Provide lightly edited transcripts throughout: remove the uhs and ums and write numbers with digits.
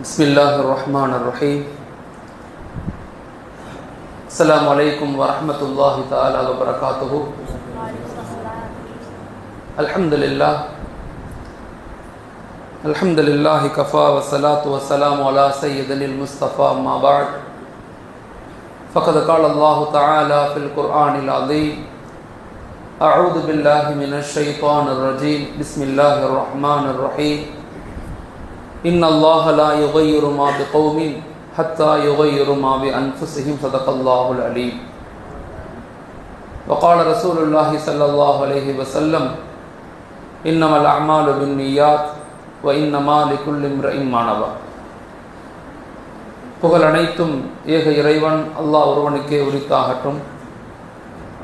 Bismillahirrahmanirrahim. Assalamu alaikum wa rahmatullahi ta'ala wa barakatuhu. Alhamdulillahi kafa wa salatu wa salamu ala sayyidinil Mustafa amma ba'd. Faqad qala Allahu ta'ala fil Qur'anil azim. A'udhu billahi minash shaitanir rajim. Bismillahir rahmanir rahim. Inna Allaha la yughayyiru ma biqawmin hatta yughayyiru ma bi anfusihim. Sadaqallahul alim. Wa qala Rasulullah sallallahu alayhi wa sallam, innamal a'malu binniyat wa innama likulli imrin ma nawa. புகழ் அனைத்தும் ஏக இறைவன் அல்லாஹ் ஒருவனுக்கே உரித்தாகட்டும்.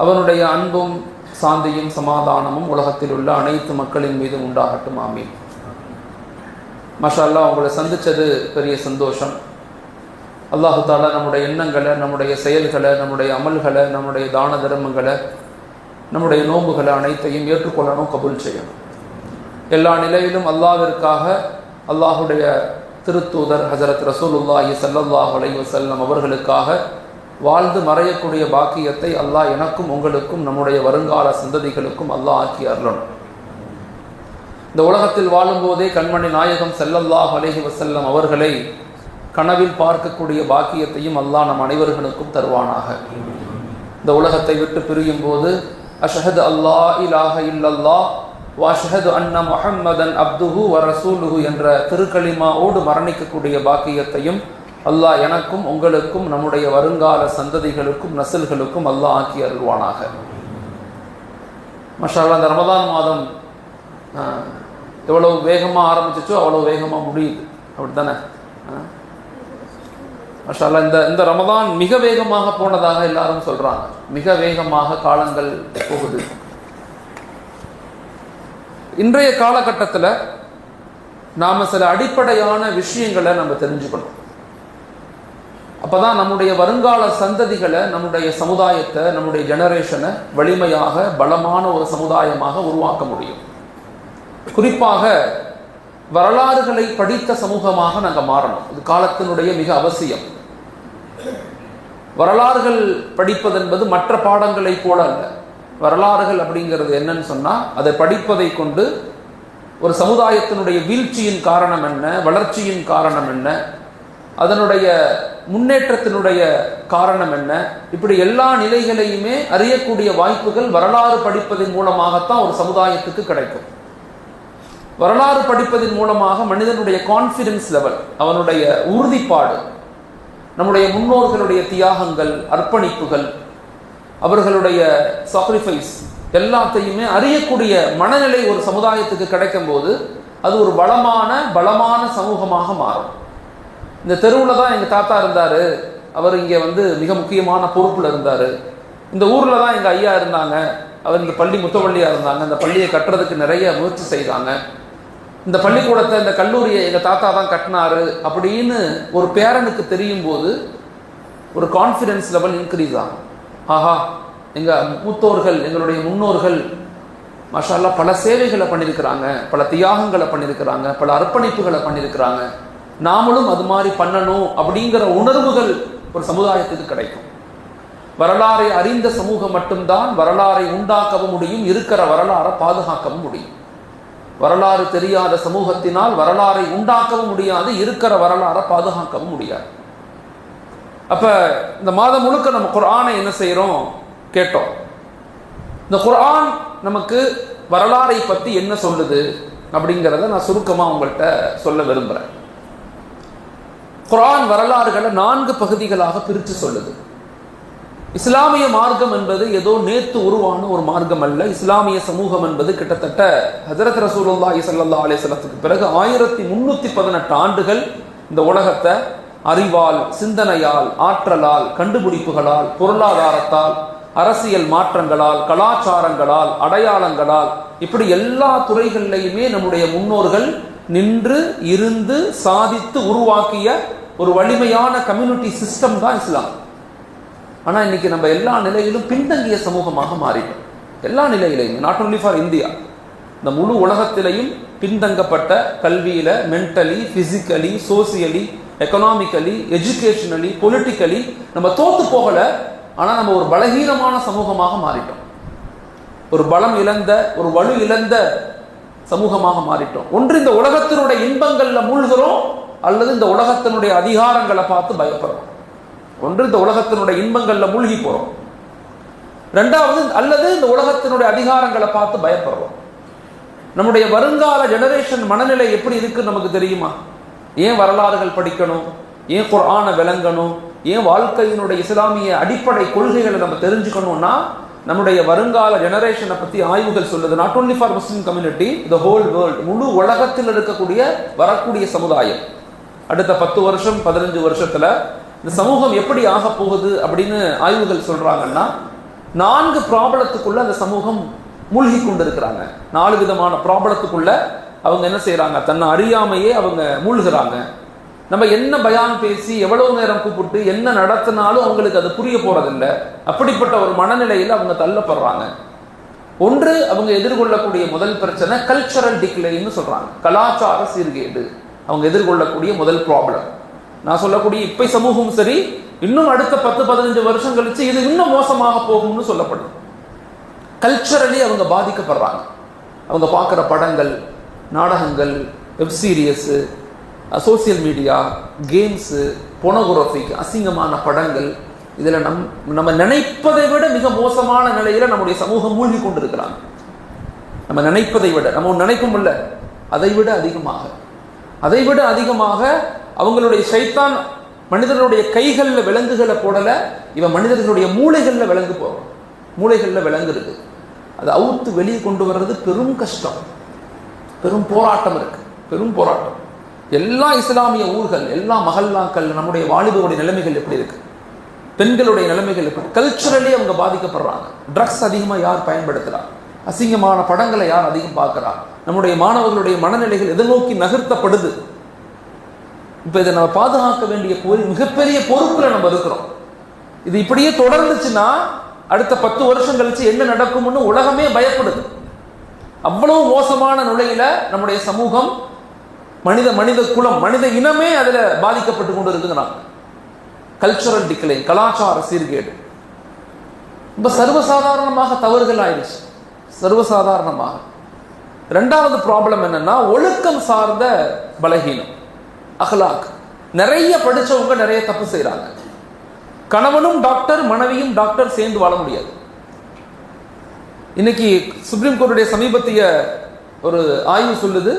அவனுடைய அன்பும் சாந்தியும் சமாதானமும் உலகத்தில் உள்ள அனைத்து மக்களின் மீது உண்டாகட்டும். ஆமீன். மாஷா அல்லாஹ், உங்களை சந்தித்தது பெரிய சந்தோஷம். அல்லாஹு தாலா நம்முடைய எண்ணங்களை, நம்முடைய செயல்களை, நம்முடைய அமல்களை, நம்முடைய தான தர்மங்களை, நம்முடைய நோன்புகளை அனைத்தையும் ஏற்றுக்கொள்ளணும், கபூல் செய்யணும். எல்லா நிலையிலும் அல்லாஹ்விற்காக, அல்லாஹுடைய திருத்தூதர் ஹஜரத் ரசூலுல்லாஹி ஸல்லல்லாஹு அலைஹி வஸல்லம் அவர்களுக்காக வாழ்ந்து மறையக்கூடிய பாக்கியத்தை அல்லாஹ் எனக்கும் உங்களுக்கும் நம்முடைய வருங்கால சந்ததிகளுக்கும் அல்லாஹ் ஆக்கி அருளணும். இந்த உலகத்தில் வாழும்போதே கண்மணி நாயகம் ஸல்லல்லாஹு அலைஹி வஸல்லம் அவர்களை கனவில் பார்க்கக்கூடிய பாக்கியத்தையும் அல்லாஹ் நம் அனைவர்களுக்கும் தருவானாக. இந்த உலகத்தை விட்டு பிரியும் போது அஷ்ஹது அல்லா இலாஹ இல்லல்லாஹ் வ அஷ்ஹது அன்ன முஹம்மதன் அப்துஹு வ ரசூலுஹு என்ற திருக்கலிமாவோடு மரணிக்கக்கூடிய பாக்கியத்தையும் அல்லாஹ் எனக்கும் உங்களுக்கும் நம்முடைய வருங்கால சந்ததிகளுக்கும் நஸ்ல்களுக்கும் அல்லாஹ் ஆக்கி அருள்வானாக. மாஷா அல்லாஹ், இந்த ரமதான் மாதம் எவ்வளவு வேகமாக ஆரம்பிச்சிச்சோ அவ்வளோ வேகமாக முடியுது, அப்படி தானே? மாஷா அல்லாஹ், இந்த ரமதான் மிக வேகமாக போனதாக எல்லாரும் சொல்கிறாங்க. மிக வேகமாக காலங்கள் போகுது. இன்றைய காலகட்டத்தில் நாம் சில அடிப்படையான விஷயங்களை நம்ம தெரிஞ்சுக்கணும். அப்போ தான் நம்முடைய வருங்கால சந்ததிகளை, நம்முடைய சமுதாயத்தை, நம்முடைய ஜெனரேஷனை வலிமையாக பலமான ஒரு சமுதாயமாக உருவாக்க முடியும். குறிப்பாக வரலாறுகளை படித்த சமூகமாக நாங்கள் மாறணும். இது காலத்தினுடைய மிக அவசியம். வரலாறுகள் படிப்பது என்பது மற்ற பாடங்களை போல அல்ல. வரலாறுகள் அப்படிங்கிறது என்னன்னு சொன்னால், அதை படிப்பதை கொண்டு ஒரு சமுதாயத்தினுடைய வீழ்ச்சியின் காரணம் என்ன, வளர்ச்சியின் காரணம் என்ன, அதனுடைய முன்னேற்றத்தினுடைய காரணம் என்ன, இப்படி எல்லா நிலைகளையுமே அறியக்கூடிய வாய்ப்புகள் வரலாறு படிப்பதன் மூலமாகத்தான் ஒரு சமுதாயத்துக்கு கிடைக்கும். வரலாறு படிப்பதன் மூலமாக மனிதனுடைய கான்ஃபிடன்ஸ் லெவல், அவனுடைய உறுதிப்பாடு, நம்முடைய முன்னோர்களுடைய தியாகங்கள், அர்ப்பணிப்புகள், அவர்களுடைய சாக்ரிஃபைஸ் எல்லாத்தையுமே அறியக்கூடிய மனநிலை ஒரு சமுதாயத்துக்கு கிடைக்கும் போது அது ஒரு பலமான சமூகமாக மாறும். இந்த தெருவில் தான் எங்கள் தாத்தா இருந்தார், அவர் இங்கே மிக முக்கியமான பொறுப்பில் இருந்தார். இந்த ஊரில் தான் எங்கள் ஐயா இருந்தாங்க, அவர் இந்த பள்ளி முத்தவள்ளியாக இருந்தாங்க, இந்த பள்ளியை கட்டுறதுக்கு நிறைய முயற்சி செய்தாங்க, இந்த பள்ளிக்கூடத்தை, இந்த கல்லூரியை எங்கள் தாத்தா தான் கட்டினாரு அப்படின்னு ஒரு பேரனுக்கு தெரியும் போது ஒரு கான்ஃபிடென்ஸ் லெவல் இன்க்ரீஸ் ஆகும். ஆஹா, எங்கள் மூத்தோர்கள், எங்களுடைய முன்னோர்கள் மாஷா அல்லாஹ் பல சேவைகளை பண்ணியிருக்கிறாங்க, பல தியாகங்களை பண்ணியிருக்கிறாங்க, பல அர்ப்பணிப்புகளை பண்ணியிருக்கிறாங்க, நாமளும் அது மாதிரி பண்ணணும் அப்படிங்கிற உணர்வுகள் ஒரு சமுதாயத்துக்கு கிடைக்கும். வரலாறை அறிந்த சமூகம் மட்டும்தான் வரலாறை உண்டாக்கவும் முடியும், இருக்கிற வரலாறை பாதுகாக்கவும் முடியும். வரலாறு தெரியாத சமூகத்தினால் வரலாறை உண்டாக்கவும் முடியாது, இருக்கிற வரலாறை பாதுகாக்கவும் முடியாது. அப்ப இந்த மாதம் முழுக்க நம்ம குர்ஆனை என்ன செய்யறோம் கேட்டோம். இந்த குர்ஆன் நமக்கு வரலாறை பற்றி என்ன சொல்லுது அப்படிங்கிறத நான் சுருக்கமாக உங்கள்கிட்ட சொல்ல விரும்புகிறேன். குர்ஆன் வரலாறுகளை 4 பகுதிகளாக பிரித்து சொல்லுது. இஸ்லாமிய மார்க்கம் என்பது ஏதோ நேத்து உருவான ஒரு மார்க்கம் அல்ல. இஸ்லாமிய சமூகம் என்பது கிட்டத்தட்ட ஹஜரத் ரசூலுல்லாஹி ஸல்லல்லாஹு அலைஹி வஸல்லத்துக்கு பிறகு 1318 ஆண்டுகள் இந்த உலகத்தை அறிவால், சிந்தனையால், ஆற்றலால், கண்டுபிடிப்புகளால், பொருளாதாரத்தால், அரசியல் மாற்றங்களால், கலாச்சாரங்களால், அடையாளங்களால், இப்படி எல்லா துறைகளிலையுமே நம்முடைய முன்னோர்கள் நின்று இருந்து சாதித்து உருவாக்கிய ஒரு வலிமையான கம்யூனிட்டி சிஸ்டம் தான் இஸ்லாம். ஆனால் இன்னைக்கு நம்ம எல்லா நிலையிலும் பின்தங்கிய சமூகமாக மாறிட்டோம். எல்லா நிலையிலையும், நாட் ஒன்லி ஃபார் இந்தியா, இந்த முழு உலகத்திலையும் பின்தங்கப்பட்ட கல்வியில, mentally, physically, socially, economically, educationally, politically நம்ம தோத்து போகல. ஆனா நம்ம ஒரு பலகீனமான சமூகமாக மாறிட்டோம். ஒரு பலம் இழந்த, ஒரு வலு இழந்த சமூகமாக மாறிட்டோம். ஒன்று இந்த உலகத்தினுடைய இன்பங்கள்ல மூழ்கிறோம், அல்லது இந்த உலகத்தினுடைய அதிகாரங்களை பார்த்து பயப்படுறோம். ஒன்று இந்த உலகத்தினுடைய இன்பங்கள்ல மூழ்கி போறோம், ரெண்டாவது அல்லது இந்த உலகத்தினுடைய அதிகாரங்களை பார்த்து பயப்படுறோம். நம்முடைய வருங்கால ஜெனரேஷன் மனநிலை எப்படி இருக்குன்னு நமக்கு தெரியுமா? ஏன் வரலாறுகள் படிக்கணும், ஏன் குர்ஆனை விளங்கணும், ஏன் வாழ்க்கையினுடைய இஸ்லாமிய அடிப்படை கொள்கைகளை நம்ம தெரிஞ்சுக்கணும்னா, நம்முடைய வருங்கால ஜெனரேஷனை பத்தி ஆய்வுகள் சொல்லுது. Not only for Muslim community, the whole world, முழு உலகத்தில் இருக்கக்கூடிய வரக்கூடிய சமுதாயம் அடுத்த 10 வருஷம் 15 வருஷத்துல இந்த சமூகம் எப்படி ஆக போகுது அப்படின்னு ஆய்வுகள் சொல்றாங்கன்னா, 4 ப்ராப்ளத்துக்குள்ள அந்த சமூகம் மூழ்கி கொண்டு இருக்கிறாங்க. 4 விதமான ப்ராப்ளத்துக்குள்ள அவங்க என்ன செய்யறாங்க, தன்னை அறியாமையே அவங்க மூழ்கிறாங்க. நம்ம என்ன பயான் பேசி எவ்வளவு நேரம் கூப்பிட்டு என்ன நடத்தினாலும் அவங்களுக்கு அது புரிய போறதில்லை. அப்படிப்பட்ட ஒரு மனநிலையில் அவங்க தள்ளப்படுறாங்க. ஒன்று, அவங்க எதிர்கொள்ளக்கூடிய முதல் பிரச்சனை கல்ச்சரல் டிக்ளைன்னு சொல்றாங்க, கலாச்சார சீர்கேடு. அவங்க எதிர்கொள்ளக்கூடிய முதல் ப்ராப்ளம். நான் சொல்லக்கூடிய இப்ப சமூகம் சரி, இன்னும் அடுத்த 10-15 வருஷம் கழிச்சு இது இன்னும் மோசமாக போகும்னு சொல்லப்படுது. கல்ச்சரலி அவங்க பாதிக்கப்படுறாங்க. அவங்க பார்க்குற படங்கள், நாடகங்கள், web series, social media, games, pornographic, அசிங்கமான படங்கள், இதில் நம்ம நினைப்பதை விட மிக மோசமான நிலையில் நம்முடைய சமூகம் மூழ்கி கொண்டு இருக்கிறாங்க. நம்ம நினைப்பதை விட, நம்ம நினைக்கும் இல்லை, அதை விட அதிகமாக அவங்களுடைய சைத்தான் மனிதர்களுடைய கைகளில் விலங்குகளை போடலை, இவன் மனிதர்களுடைய மூளைகளில் விலங்கு போகிறோம். மூளைகளில் விலங்கு இருக்கு, அதை அவுத்து வெளியே கொண்டு வர்றது பெரும் கஷ்டம், பெரும் போராட்டம் இருக்கு, பெரும் போராட்டம். எல்லா இஸ்லாமிய ஊர்கள், எல்லா மஹல்லாக்கள், நம்முடைய வாலிபருடைய நிலைமைகள் எப்படி இருக்கு, பெண்களுடைய நிலைமைகள் எப்படி, கல்ச்சரலி அவங்க பாதிக்கப்படுறாங்க. ட்ரக்ஸ் அதிகமாக யார் பயன்படுத்துறா, அசிங்கமான படங்களை யார் அதிகம் பார்க்கிறா, நம்முடைய மாணவர்களுடைய மனநிலைகள் எதை நோக்கி நகர்த்தப்படுது. இப்ப இதை நம்ம பாதுகாக்க வேண்டிய மிகப்பெரிய பொறுப்புல நம்ம இருக்கிறோம். இது இப்படியே தொடர்ந்துச்சுன்னா அடுத்த 10 வருஷம் கழிச்சு என்ன நடக்கும்னு உலகமே பயப்படுது. அவ்வளவு மோசமான நிலையில நம்முடைய சமூகம், மனித குலம், மனித இனமே அதுல பாதிக்கப்பட்டு கொண்டு இருக்குங்கிறாங்க. கல்ச்சரல் டிக்ளைன், கலாச்சார சீர்கேடு ரொம்ப சர்வசாதாரணமாக தவறுகள் ஆயிடுச்சு, சர்வசாதாரணமாக. ரெண்டாவது ப்ராப்ளம் என்னன்னா ஒழுக்கம் சார்ந்த பலகீனம், அஹ்லாக். நிறைய படிச்சவங்க நிறைய தப்பு செய்யறாங்க. கணவனும் டாக்டர், மனைவியும் டாக்டர் சேர்ந்து வாழ முடியாது. இன்னைக்கு சுப்ரீம் கோர்ட்டுடைய சமீபத்திய ஒரு ஆய்வு சொல்லுது,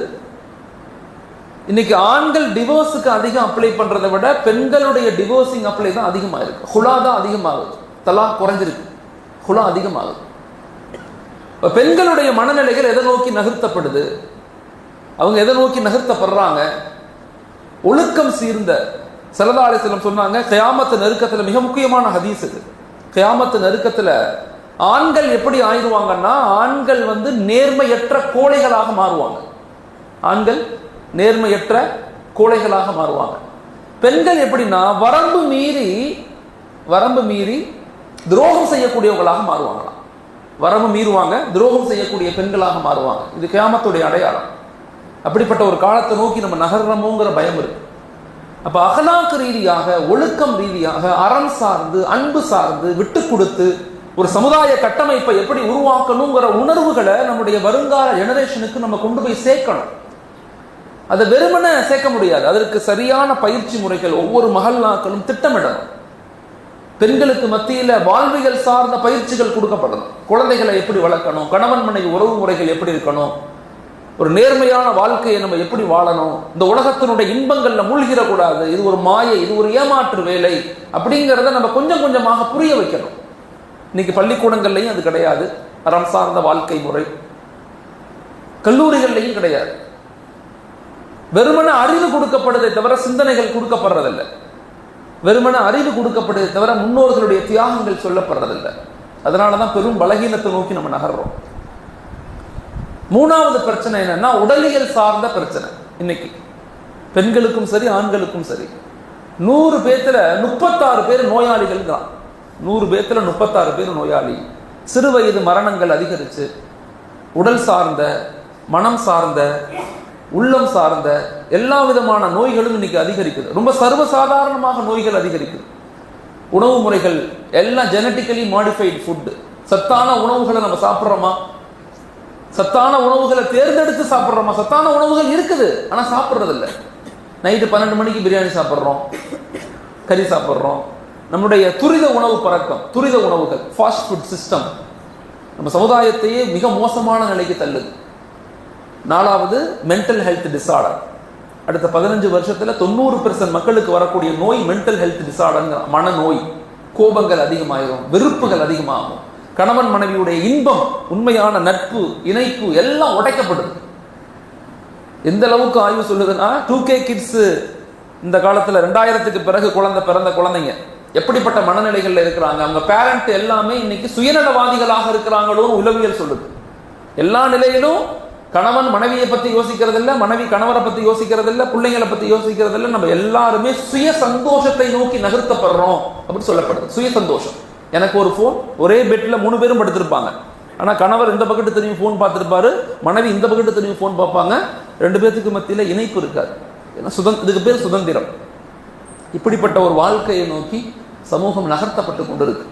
இன்னைக்கு ஆண்கள் டிவோர்ஸுக்கு அதிகம் அப்ளை பண்றதை விட பெண்களுடைய டிவோர்ஸிங் அப்ளை தான் அதிகமாக இருக்கு. ஹுலா தான் அதிகமாகுது, தலா குறைஞ்சிருக்கு, ஹுலா அதிகமாகுது. பெண்களுடைய மனநிலைகள் எதை நோக்கி நகர்த்தப்படுது, அவங்க எதை நோக்கி நகர்த்தப்படுறாங்க? ஒழுக்கம் சீர்ந்த ஸல்லல்லாஹு அலைஹி வஸல்லம் சொன்னாங்க, கியாமத்து நெருக்கத்தில், மிக முக்கியமான ஹதீஸ் இது, கியாமத்து நெருக்கத்தில் ஆண்கள் எப்படி ஆயிடுவாங்கன்னா, ஆண்கள் நேர்மையற்ற கோழைகளாக மாறுவாங்க. ஆண்கள் நேர்மையற்ற கோழைகளாக மாறுவாங்க. பெண்கள் எப்படின்னா வரம்பு மீறி துரோகம் செய்யக்கூடியவங்களாக மாறுவாங்களாம். வரம்பு மீறுவாங்க, துரோகம் செய்யக்கூடிய பெண்களாக மாறுவாங்க. இது கியாமத்துடைய அடையாளம். அப்படிப்பட்ட ஒரு காலத்தை நோக்கி நம்ம நகர்றோமோங்கிற பயம் இருக்கு. அப்ப அகலாக்கு ரீதியாக, ஒழுக்கம் ரீதியாக, அறம் சார்ந்து, அன்பு சார்ந்து, விட்டு கொடுத்து ஒரு சமுதாய கட்டமைப்பை எப்படி உருவாக்கணுங்கிற உணர்வுகளை நம்முடைய வருங்கால ஜெனரேஷனுக்கு நம்ம கொண்டு போய் சேர்க்கணும். அதை வெறுமனே சேர்க்க முடியாது, அதற்கு சரியான பயிற்சி முறைகள் ஒவ்வொரு மஹல்லாக்களும் திட்டமிடணும். பெண்களுக்கு மத்தியில வாழ்வியல் சார்ந்த பயிற்சிகள் கொடுக்கப்படணும். குழந்தைகளை எப்படி வளர்க்கணும், கணவன் மனைவி உறவு முறைகள் எப்படி இருக்கணும், ஒரு நேர்மையான வாழ்க்கையை நம்ம எப்படி வாழணும், இந்த உலகத்தினுடைய இன்பங்கள்ல மூழ்கிடக்கூடாது, இது ஒரு மாயை, இது ஒரு ஏமாற்று வேலை அப்படிங்கிறத நம்ம கொஞ்சம் கொஞ்சமாக புரிய வைக்கணும். இன்னைக்கு பள்ளிக்கூடங்கள்லையும் அது கிடையாது, அறம் சார்ந்த வாழ்க்கை முறை. கல்லூரிகள்லையும் கிடையாது. வெறுமன அறிவு கொடுக்கப்படுவதை தவிர சிந்தனைகள் கொடுக்கப்படுறதில்லை. வெறுமன அறிவு கொடுக்கப்படுவதை தவிர முன்னோர்களுடைய தியாகங்கள் சொல்லப்படுறதில்லை. அதனாலதான் பெரும் பலகீனத்தை நோக்கி நம்ம நகர்றோம். மூணாவது பிரச்சனை என்னன்னா உடலியல் சார்ந்த பிரச்சனை. இன்னைக்கு பெண்களுக்கும் சரி, ஆண்களுக்கும் சரி, 100 பேத்துல 36 பேர் நோயாளிகள் தான். 100 பேத்துல 36 பேர் நோயாளி. சிறு வயது மரணங்கள் அதிகரிச்சு, உடல் சார்ந்த மனம் சார்ந்த, உள்ளம் சார்ந்த எல்லா விதமான நோய்களும் இன்னைக்கு அதிகரிக்குது. ரொம்ப சர்வசாதாரணமாக நோய்கள் அதிகரிக்குது. உணவு முறைகள் எல்லாம் ஜெனட்டிக்கலி மாடிஃபைடு ஃபுட்டு. சத்தான உணவுகளை நம்ம சாப்பிட்றோமா? சத்தான உணவுகளை தேர்ந்தெடுத்து சாப்பிட்றோமா? சத்தான உணவுகள் இருக்குது, ஆனால் சாப்பிட்றது இல்லை. நைட்டு 12 மணிக்கு பிரியாணி சாப்பிட்றோம், கறி சாப்பிட்றோம். நம்முடைய துரித உணவு பழக்கம், துரித உணவுகள், ஃபாஸ்ட் ஃபுட் சிஸ்டம் நம்ம சமுதாயத்தையே மிக மோசமான நிலைக்கு தள்ளுது. 4வது மென்டல் ஹெல்த் டிசார்டர். அடுத்த 15 வருஷத்துல 90% மக்களுக்கு வரக்கூடிய நோய் மென்டல் ஹெல்த் டிசார்டர், மனநோய். கோபங்கள் அதிகமாயிரும், வெறுப்புகள் அதிகமாகும், கணவன் மனைவியுடைய இன்பம், உண்மையான நட்பு, இணைப்பு எல்லாம் உடைக்கப்படுது. எந்த அளவுக்கு ஆய்வு சொல்லுதுன்னா 2K கிட்ஸ் இந்த காலத்துல 2000க்கு பிறகு பிறந்த குழந்தைங்க எப்படிப்பட்ட மனநிலைகள்ல இருக்கிறாங்க, அவங்க பேரண்ட் எல்லாமே இன்னைக்கு சுயநலவாதிகளாக இருக்கிறாங்களோன்னு உளவியல் சொல்லுது. எல்லா நிலையிலும் கணவன் மனைவியை பத்தி யோசிக்கிறது இல்லை, மனைவி கணவரை பத்தி யோசிக்கிறது இல்லை, பிள்ளைங்களை பத்தி யோசிக்கிறது இல்லை. நம்ம எல்லாருமே சுய சந்தோஷத்தை நோக்கி நகர்த்தப்படுறோம் அப்படின்னு சொல்லப்படுது. சுய சந்தோஷம். எனக்கு ஒரு போன், ஒரே பெட்ல 3 பேரும் படுத்திருப்பாங்க. ஆனா கணவர் இந்த பக்கத்து திரும்பி போன் பார்த்திருப்பாரு, மனைவி இந்த பக்கத்து திரும்பி போன் பார்ப்பாங்க. 2 பேத்துக்கு மத்தியில இணைப்பு இருக்காது. இதுக்கு பேர் சுதந்திரம். இப்படிப்பட்ட ஒரு வாழ்க்கையை நோக்கி சமூகம் நகர்த்தப்பட்டு கொண்டிருக்கு.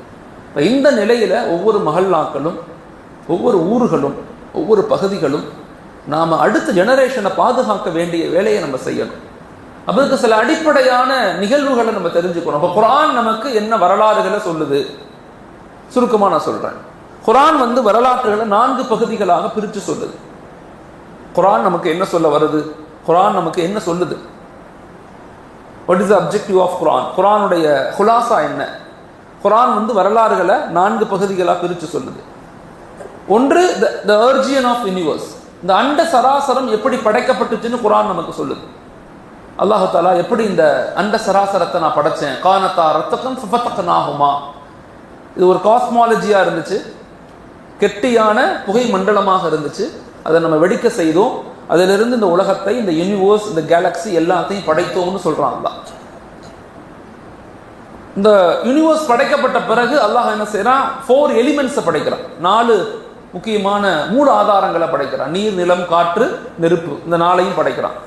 இந்த நிலையில ஒவ்வொரு மஹல்லாக்களும், ஒவ்வொரு ஊர்களும், ஒவ்வொரு பகுதிகளும் நாம அடுத்த ஜெனரேஷனை பாதுகாக்க வேண்டிய வேலையை நம்ம செய்யணும். அதுக்கு சில அடிப்படையான நிகழ்வுகளை நம்ம தெரிஞ்சுக்கணும். அப்ப குர்ஆன் நமக்கு என்ன வரலாறுகளை சொல்லுது? சுருக்கமா நான் சொல்றேன். குர்ஆன் வரலாற்றுகளை 4 பகுதிகளாக பிரித்து சொல்லுது. குர்ஆன் நமக்கு என்ன சொல்ல வருது? குர்ஆன் நமக்கு என்ன சொல்லுது? What is the objective of Quran? குர்ஆனுடைய குலாசா என்ன? குர்ஆன் வரலாறுகளை 4 பகுதிகளாக பிரித்து சொல்லுது. ஒன்று, தி ஆரிஜின் ஆஃப் யூனிவர்ஸ். இந்த அண்ட சராசரம் எப்படி படைக்கப்பட்டுச்சுன்னு குர்ஆன் நமக்கு சொல்லுது. அல்லாஹ் தஆலா எப்படி இந்த அண்ட சராசரத்தை நான் படைச்சேன், கானத்தா ரத்தகம் ஃபஃபதக்னாஹுமா. இது ஒரு காஸ்மாலஜியா இருந்துச்சு, கெட்டியான புகை மண்டலமாக இருந்துச்சு. அதை நம்ம வெடிக்க செய்தோம், அதிலிருந்து இந்த உலகத்தை, இந்த யூனிவர்ஸ், இந்த கேலக்சி எல்லாத்தையும் படைத்தோம்னு சொல்றான் அல்லாஹ். இந்த யூனிவர்ஸ் படைக்கப்பட்ட பிறகு அல்லாஹ் என்ன செய்யறான்? 4 எலிமெண்ட்ஸை படைக்கிறான். 4 முக்கியமான மூல ஆதாரங்களை படைக்கிறான். நீர், நிலம், காற்று, நெருப்பு. இந்த 4ஐயும் படைக்கிறான்.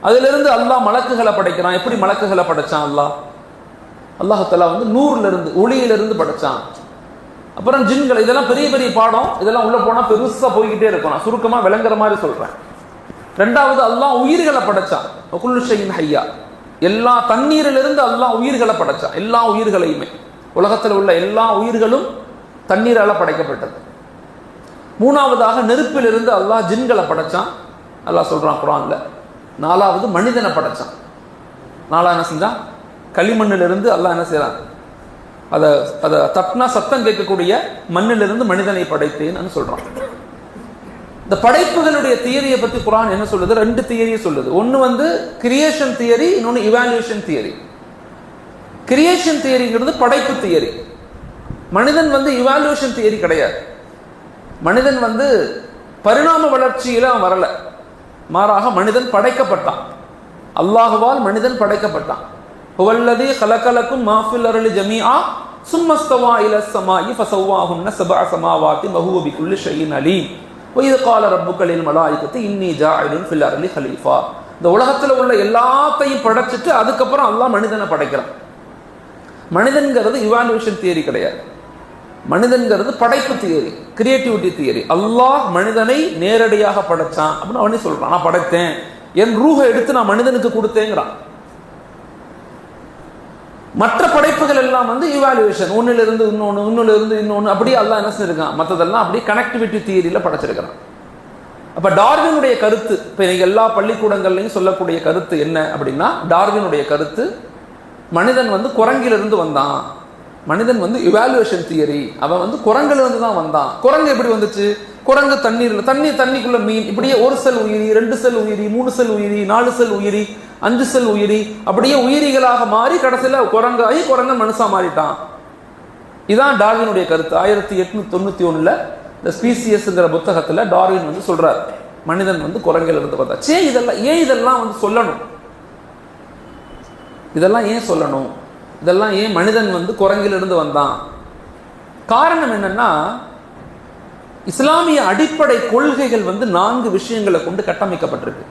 அதிலிருந்து அல்லாஹ் மலக்குகளை படைக்கிறான். எப்படி மலக்குகளை படைச்சான் அல்லாஹ்? அல்லாஹ் தஆலா நூறுல இருந்து, ஒளியிலிருந்து படைச்சான். அப்புறம் ஜின்கள். இதெல்லாம் பெரிய பெரிய பாடம், இதெல்லாம் உள்ள போனா பெருசா போய்கிட்டே இருக்கும். நான் சுருக்கமா விளங்குற மாதிரி சொல்றேன். 2வது அல்லாஹ் உயிர்களை படைச்சான். குல்லு ஷைஇன் ஹய்யா. எல்லா தண்ணீரிலிருந்து அல்லாஹ் உயிர்களை படைச்சான். எல்லா உயிர்களையுமே, உலகத்தில் உள்ள எல்லா உயிர்களும் தண்ணீரால படைக்கப்பட்டது. 3வதாக நெருப்பிலிருந்து அல்லாஹ் ஜின்களை படைச்சான். அல்லாஹ் சொல்றான் குர்ஆன்ல. 4வது மனிதனை படைச்சான். 4 என்ன செஞ்சான்? களிமண்ணிலிருந்து அல்லாஹ் என்ன செய்யறான்? அதை தட்டினா சத்தம் கேட்கக்கூடிய மண்ணிலிருந்து மனிதனை படைத்தேன்னு சொல்றான். இந்த படைப்புகளுடைய தியரியை பத்தி குர்ஆன் என்ன சொல்லுது? 2 தியரியை சொல்லுது. ஒன்னு கிரியேஷன் தியரி, இன்னொன்னு இவாலுவேஷன் தியரி. கிரியேஷன் தியரிங்கிறது படைப்பு தியரி. மனிதன் இவாலுவேஷன் தியரி கிடையாது. மனிதன் பரிணாம வளர்ச்சியில வரல, மாறாக மனிதன் படைக்கப்பட்டான். அல்லாஹுவால் மனிதன் படைக்கப்பட்டான். ஹுவல்லதீ கலகலக்கும் மா ஃபில் அர்லி ஜமீஆ சும்மஸ்தவா இலஸ் ஸமாஇ ஃபஸவ்வாஹுன்ன சப்அ ஸமாவாத்தின் வஹுவ பிகுல்லி ஷைஇன் அலீம் வஇத் கால ரப்புக லில் மலாயிகத்தி இன்னீ ஜாஇலுன் ஃபில் அர்லி ஹலீஃபா. இந்த உலகத்துல உள்ள எல்லாத்தையும் படைச்சிட்டு அதுக்கப்புறம் அல்லாஹ் மனிதனை படைக்கிறான். மனிதன்கிறது இவாலுவேஷன் தியரி கிடையாது. மனிதன்கிறது படைப்பு தியரி, கிரியேட்டிவிட்டி தியரி. அல்லாஹ் மனிதனை நேரடியாக படைச்சான் அப்படின்னு அவனே சொல்றான். நான் படைத்தேன், என் ரூஹை எடுத்து நான் மனிதனுக்கு கொடுத்தேங்கிறான். மற்ற படைப்புகள் எல்லாம் இவாலுவேஷன், ஒன்னிலிருந்து இன்னொன்று, இன்னொன்னிலிருந்து இன்னொன்று, அப்படியே அல்லாஹ் என்ன செஞ்சிருக்கான்? மற்றதெல்லாம் அப்படியே கனெக்டிவிட்டி தியரியில படைச்சிருக்கிறான். அப்ப டார்வினுடைய கருத்து, இப்ப எல்லா பள்ளிக்கூடங்கள்லையும் சொல்லக்கூடிய கருத்து என்ன அப்படின்னா, டார்வினுடைய கருத்து மனிதன் குரங்கிலிருந்து வந்தான். மனிதன் இவாலுவேஷன் தியரி. அவன் குரங்கிலிருந்து தான் வந்தான். குரங்கு எப்படி வந்துச்சு? குரங்கு தண்ணீர்ல, தண்ணிக்குள்ள மீன், இப்படியே 1 செல் உயிரி, 2 செல் உயிரி, 3 செல் உயிரி, 4 செல் உயிரி, 5 செல் உயிரி, அப்படியே உயிரிகளாக மாறி கடைசியில குரங்காகி குரங்கன் மனுஷா மாறிட்டான். இதான் டார்வினுடைய கருத்து. 1891 இந்த ஸ்பீசியஸ்ங்கிற புத்தகத்துல டார்வின் சொல்றாரு, மனிதன் குரங்கில இருந்து வந்தா. ஏன் இதெல்லாம் சொல்லணும்? இதெல்லாம் ஏன் சொல்லணும்? இதெல்லாம் ஏன் மனிதன் குரங்கிலிருந்து வந்தான்? காரணம் என்னன்னா, இஸ்லாமிய அடிப்படை கொள்கைகள் 4 விஷயங்களை கொண்டு கட்டமைக்கப்பட்டிருக்கு.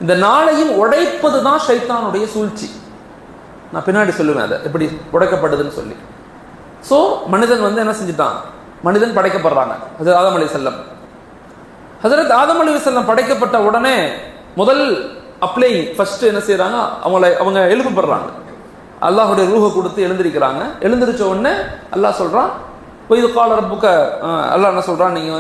இந்த 4ஐயும் உடைப்பது தான் ஷைத்தானுடைய சூழ்ச்சி. நான் பின்னாடி சொல்லுவேன் அதை எப்படி உடைக்கப்படுதுன்னு சொல்லி. ஸோ மனிதன் என்ன செஞ்சுட்டான், மனிதன் படைக்கப்படுறாங்க. ஹஜரத் ஆதம் அலைஹிஸ்ஸலாம் ஹஜரத் ஆதம் அலைஹிஸ்ஸலாம் படைக்கப்பட்ட உடனே முதல் ஃபர்ஸ்ட் என்ன செய்யறாங்க, அவங்க எழுப்பப்படுறாங்க. அல்லாஹுடைய ரூஹை கொடுத்து எழுந்திருக்கிறாங்க. எழுந்திருச்ச உடனே அல்லாஹ் சொல்றான், இது கால ரப்புக்க, அல்லாஹ் என்ன சொல்றான், நீங்க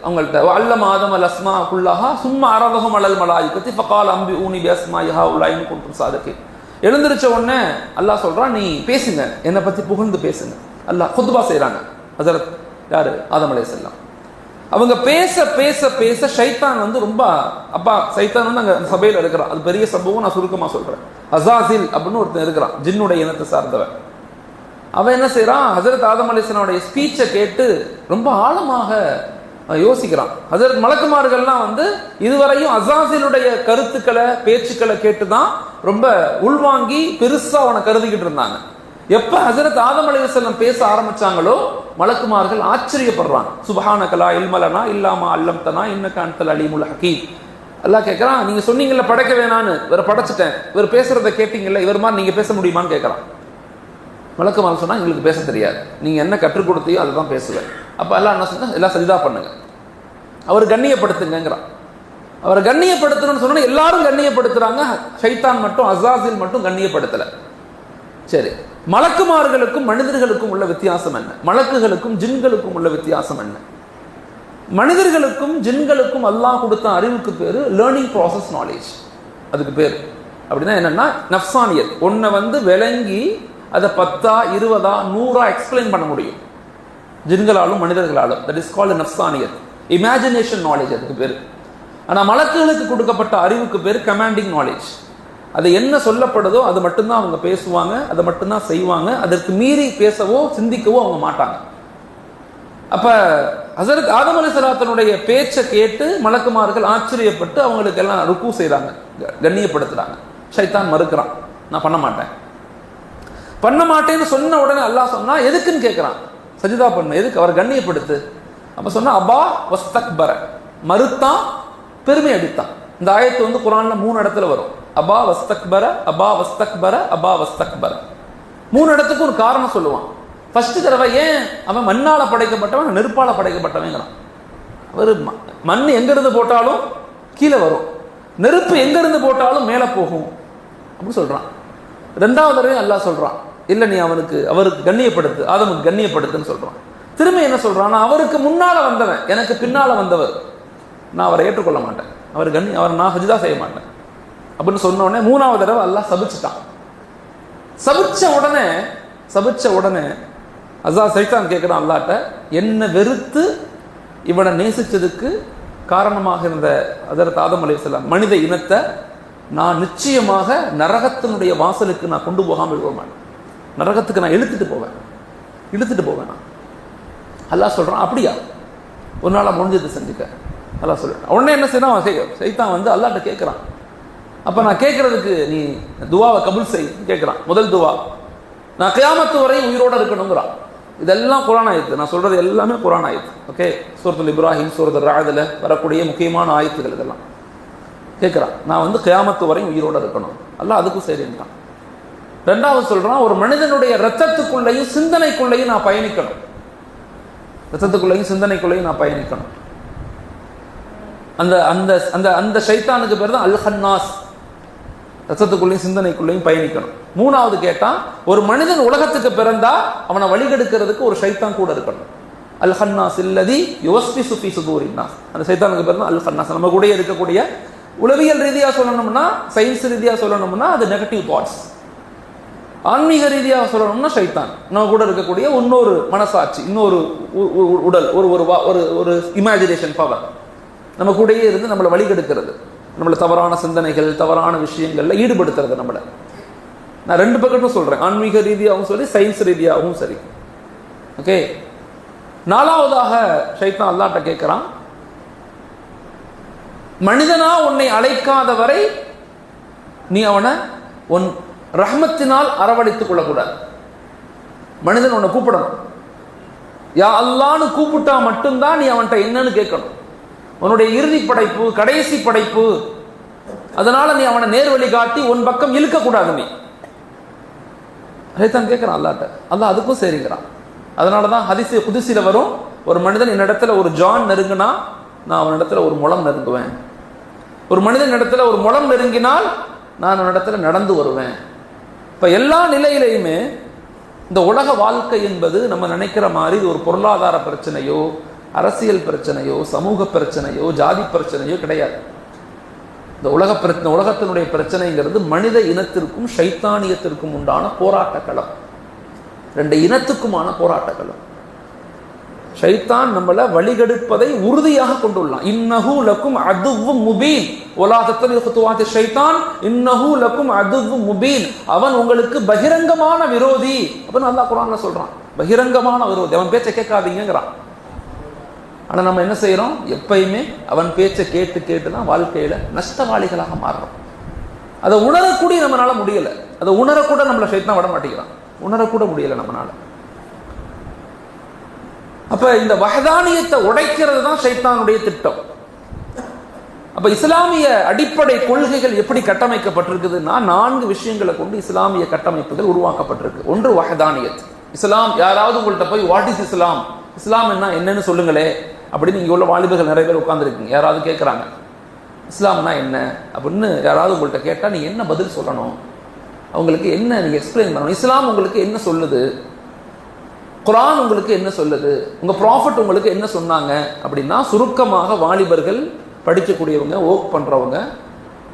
அவங்கள்ட்ட அல்லம ஆதம் அல் அஸ்மா குல்லாஹா சும்மா அரதஹும் அலல் மலாயிகத்தி ஃபகால அம்பி ஊனி பி அஸ்மாயிஹா உலாயின் குன்தும் சாதிகீன். எழுந்திருச்ச உடனே அல்லாஹ் சொல்றான், நீ பேசுங்க, என்னை பத்தி புகழ்ந்து பேசுங்க. அல்லாஹ் குத்பா செய்யறாங்க. ஹஜரத் யாரு, ஆதம் அலைஹிஸ்ஸலாம். அவங்க பேச பேச பேச ஷைத்தான் ரொம்ப சைத்தான் அங்க சபையில் இருக்கிறான். அது பெரிய சம்பவம், நான் சுருக்கமா சொல்றேன். அஸாஸில் அப்படின்னு ஒருத்தன் இருக்கிறான், ஜின்னுடைய இனத்தை சார்ந்தவன். அவன் என்ன செய்யறான், ஹஜரத் ஆதம் அலைஹிஸ்ஸலாமுடைய ஸ்பீச்சை கேட்டு ரொம்ப ஆழமாக யோசிக்கிறான். ஹஜரத் மலக்குமார்கள்லாம் இதுவரையும் அஸாஸிலுடைய கருத்துக்களை பேச்சுக்களை கேட்டுதான் ரொம்ப உள்வாங்கி பெருசா அவனை கருதிக்கிட்டு இருந்தாங்க. எப்ப ஹஜரத் ஆதம் அலைஹிஸ்ஸலாம் பேச ஆரம்பிச்சாங்களோ மலக்குமார்கள் ஆச்சரியப்படுறாங்க. சுப்ஹானக லா இல்ம லனா இல்லா மா அல்லம்தனா இன்னக அன்தல் அலீமுல் ஹகீம். அல்லாஹ் கேட்கறான், நீங்க சொன்னீங்கல்ல படைக்க வேணான்னு, இவரை படைச்சிட்டேன், இவர் பேசுறத கேட்டீங்கல்ல, இவர் மாதிரி நீங்க பேச முடியுமான்னு கேட்கறான். மலக்குமார்கள் சொன்னா, எங்களுக்கு பேச தெரியாது, நீங்க என்ன கற்றுக் கொடுத்தையோ அதுதான் பேசுவேன். அப்ப அல்லாஹ் என்ன சொன்னா, எல்லாம் சஜிதா பண்ணுங்க, அவர் கண்ணியப்படுத்துங்கிறான். அவரை கண்ணியப்படுத்தணும்னு சொன்னா எல்லாரும் கண்ணியப்படுத்துறாங்க, ஷைத்தான் மட்டும், அஸாஸில் மட்டும் கண்ணியப்படுத்தல. சரி, மலக்குமார்களுக்கும் மனிதர்களுக்கும் உள்ள வித்தியாசம் என்ன, மலக்குகளுக்கும் ஜின்களுக்கும் உள்ள வித்தியாசம் என்ன? மனிதர்களுக்கும் ஜின்களுக்கும் அல்லாஹ் கொடுத்த அறிவுக்கு பேரு லேர்னிங் ப்ராசஸ் நாலேஜ். அதுக்கு பேர் அப்படின்னா என்னன்னா நஃப்சானியத். ஒன்றை விளங்கி அதை 10, 20, 100 எக்ஸ்பிளைன் பண்ண முடியும் ஜின்களாலும் மனிதர்களாலும். தட் இஸ் கால்ட் நஃப்சானியத், இமேஜினேஷன் நாலேஜ் அதுக்கு பேர். ஆனால் மலக்குகளுக்கு கொடுக்கப்பட்ட அறிவுக்கு பேர் கமாண்டிங் நாலேஜ். அது என்ன சொல்லப்படுதோ அது மட்டும்தான் அவங்க பேசுவாங்க, அதை மட்டும்தான் செய்வாங்க. அதற்கு மீறி பேசவோ சிந்திக்கவோ அவங்க மாட்டாங்க. அப்ப ஹஜரத் ஆதம் அலைஹிஸ்ஸலாத்தினுடைய பேச்சை கேட்டு மலக்குமார்கள் ஆச்சரியப்பட்டு அவங்களுக்கு எல்லாம் ருக்கு செய்றாங்க, கண்ணியப்படுத்துறாங்க. ஷைத்தான் மறுக்கிறான், நான் பண்ண மாட்டேன்னு சொன்ன உடனே அல்லாஹ் சொன்னா, எதுக்குன்னு கேட்கிறான், சஜிதா பண்ண, எதுக்கு, அவர் கண்ணியப்படுத்து. அப்ப சொன்னா அபா வஸ்தக்பர, மறுத்தான், பெருமை அடித்தான். இந்த ஆயத்து குர்ஆன்ல 3 இடத்துல வரும். அபா வஸ்தக்பர, அபா வஸ்தக்பர, அபா வஸ்தக்பர. 3 இடத்துக்கு ஒரு காரணம் சொல்லுவான். ஃபர்ஸ்ட் தடவை ஏன் அவன் மண்ணால படைக்கப்பட்டவன், நெருப்பால படைக்கப்பட்டவங்கிறான். அவர் மண் எங்கிருந்து போட்டாலும் கீழே வரும், நெருப்பு எங்கிருந்து போட்டாலும் மேலே போகும் அப்படின்னு சொல்றான். 2வது தடவை அல்லாஹ் சொல்றான், இல்லை நீ அவருக்கு கண்ணியப்படுத்து, ஆதமுக்கு கண்ணியப்படுத்துன்னு சொல்றான். திரும்ப என்ன சொல்றான், அவருக்கு முன்னால வந்தவன், எனக்கு பின்னால வந்தவர், நான் அவரை ஏற்றுக்கொள்ள மாட்டேன், அவர் நான் சஜிதா செய்ய மாட்டேன் அப்படின்னு சொன்ன உடனே 3வது தடவை அல்லாஹ் சபிச்சுட்டான். சபிச்ச உடனே சைத்தான் கேட்கிறான் அல்லாஹ்ட்ட, என்ன வெறுத்து இவனை நேசிச்சதுக்கு காரணமாக இருந்த ஹஜரத் ஆதம் அலைஹிஸ்ஸலாம் மனித இனத்தை நான் நிச்சயமாக நரகத்தினுடைய வாசலுக்கு நான் கொண்டு போகாமல் விட மாட்டேன், நரகத்துக்கு நான் இழுத்துட்டு போவேன் நான். அல்லாஹ் சொல்றான், அப்படியா, ஒரு நாளா முடிஞ்சது செஞ்சுக்க அல்லாஹ் சொல்லிட்டான். உடனே என்ன செய்யணும், சைத்தான் அல்லாஹ்ட்ட கேட்கிறான். அப்ப நான் கேட்கறதுக்கு நீ துவாவை கபூல் செய் கேட்கிறான். முதல் துவா, நான் கியாமத்து வரை உயிரோட இருக்கணுங்கிறான். இதெல்லாம் குர்ஆன் ஆயத்து, நான் சொல்றது எல்லாமே குர்ஆன் ஆயத்து. ஓகே, சூரத்துல் இப்ராஹிம், சூரத்துல் ரஅத்ல வரக்கூடிய முக்கியமான ஆயத்துகள் இதெல்லாம். கேட்கிறான், நான் கியாமத்து வரை உயிரோட இருக்கணும். அல்லாஹ் அதுக்கும் சரின்ட்டான். 2வது சொல்றான், ஒரு மனிதனுடைய ரத்தத்துக்குள்ளேயும் சிந்தனைக்குள்ளேயும் நான் பயணிக்கணும், அந்த அந்த அந்த அந்த ஷைத்தானுக்கு பேர் தான் அல் ஹன்னாஸ், ரத்தத்துக்குள்ளேயும் சிந்தனைக்குள்ளேயும் பயணிக்கணும். 3வது கேட்டான், ஒரு மனிதன் உலகத்துக்கு பிறந்தா அவனை வழிகெடுக்கிறதுக்கு ஒரு ஷைத்தான் கூட இருக்கணும். அல் ஹன்னாஸ் இல்லதி யுவஸ்பிசு ஃபீ சுதூரின் நாஸ், அந்த ஷைத்தானுக்கு பேர் தான் அல் ஹன்னாஸ். நம்ம கூட இருக்கக்கூடிய உளவியல் ரீதியா சொல்லணும்னா, சயின்ஸ் ரீதியா சொல்லணும்னா அது நெகட்டிவ் தாட்ஸ். ஆன்மீக ரீதியாக சொல்லணும்னா ஷைத்தான், நம்ம கூட இருக்கக்கூடிய இன்னொரு மனசாட்சி, இன்னொரு உடல், ஒரு இமேஜினேஷன் பவர் நம்ம கூடயே இருந்து நம்மளை வழிகெடுக்கிறது, நம்மளை தவறான சிந்தனைகள், தவறான விஷயங்கள்ல ஈடுபடுத்துறது நம்மளை. நான் 2 பக்கமும் சொல்றேன், ஆன்மீக ரீதியாகவும் சரி, சயின்ஸ் ரீதியாகவும் சரி. ஓகே, 4வதாக ஷைத்தான் அல்லாஹ்ட்ட கேட்கிறான், மனிதனா உன்னை அழைக்காத வரை நீ அவனை உன் ரஹ்மத்தினால் அரவணைத்துக் கொள்ளக்கூடாது. மனிதன் உன்னை கூப்பிடணும், யா அல்லான்னு கூப்பிட்டா மட்டும்தான் நீ அவன்கிட்ட என்னன்னு கேட்கணும். உன்னுடைய இறுதி படைப்பு, கடைசி படைப்பு. அதனால நீ அவனை நேர்வழி காட்டி உன் பக்கம் இழுக்க கூடாது. நீ அதைத்தான் கேட்கிறான் அல்லாட்ட. அல்லாஹ் அதுக்கும் சரிங்கிறான். அதனாலதான் ஹதீஸ் குதுசில வரும், ஒரு மனிதன் என்னிடத்துல ஒரு ஜான் நெருங்கினா நான் அவனிடத்துல ஒரு முழம் நெருங்குவேன். ஒரு மனிதன் இடத்துல ஒரு முழம் நெருங்கினால் நான் அவனிடத்துல நடந்து வருவேன். இப்ப எல்லா நிலையிலையுமே இந்த உலக வாழ்க்கை என்பது நம்ம நினைக்கிற மாதிரி ஒரு பொருளாதார பிரச்சனையோ, அரசியல் பிரச்சனையோ, சமூக பிரச்சனையோ, ஜாதி பிரச்சனையோ கிடையாது. இந்த உலகத்தினுடைய பிரச்சனைங்கிறது மனித இனத்திற்கும் ஷைத்தானியத்திற்கும் உண்டான போராட்ட களம். ரெண்டு இனத்துக்குமான போராட்ட களம். ஷைத்தான் நம்மளை வழிகெடுப்பதை உறுதியாக கொண்டுள்ளான். இன்னஹு லக்கும் அதுவும் முபீன் வலா தத்தபிஉ குதுவாத்தி ஷைத்தான் இன்னஹு லக்கும் அதுவும் முபீன். அவன் உங்களுக்கு பகிரங்கமான விரோதி அப்படின்னு அல்லாஹ் குர்ஆன்ல சொல்றான். பகிரங்கமான விரோதி, அவன் பேச்சை கேட்காதீங்கிறான். ஆனா நம்ம என்ன செய்யறோம்? எப்பயுமே அவன் பேச்சை கேட்டு கேட்டு தான் வாழ்க்கையில நஷ்டவாளிகளாக மாறுறோம். அதை உணரக்கூடிய நம்மளால முடியல. அதை உணரக்கூட நம்மளை ஷைத்தான் விட மாட்டேங்கிறான். உணரக்கூட முடியல நம்மளால. அப்ப இந்த வஹதானியத்தை உடைக்கிறது தான் ஷைத்தானுடைய திட்டம். அப்ப இஸ்லாமிய அடிப்படை கொள்கைகள் எப்படி கட்டமைக்கப்பட்டிருக்குதுன்னா 4 விஷயங்களை கொண்டு இஸ்லாமிய கட்டமைப்புகள் உருவாக்கப்பட்டிருக்கு. ஒன்று வஹதானியத். இஸ்லாம், யாராவது உங்கள்கிட்ட போய் வாட் இஸ் இஸ்லாம், இஸ்லாம் என்னன்னு சொல்லுங்களே அப்படின்னு இங்க உள்ள வாலிபர்கள் நிறைய பேர் உட்கார்ந்துருக்கீங்க. யாராவது கேட்குறாங்க இஸ்லாம்னா என்ன அப்படின்னு யாராவது உங்கள்கிட்ட கேட்டா நீங்க என்ன பதில் சொல்லணும்? அவங்களுக்கு என்ன நீங்க எக்ஸ்பிளைன் பண்ணணும்? இஸ்லாம் உங்களுக்கு என்ன சொல்லுது? குர்ஆன் உங்களுக்கு என்ன சொல்லுது? உங்க ப்ராஃபட் உங்களுக்கு என்ன சொன்னாங்க? அப்படின்னா சுருக்கமாக வாலிபர்கள், படிக்கக்கூடியவங்க, ஒர்க் பண்றவங்க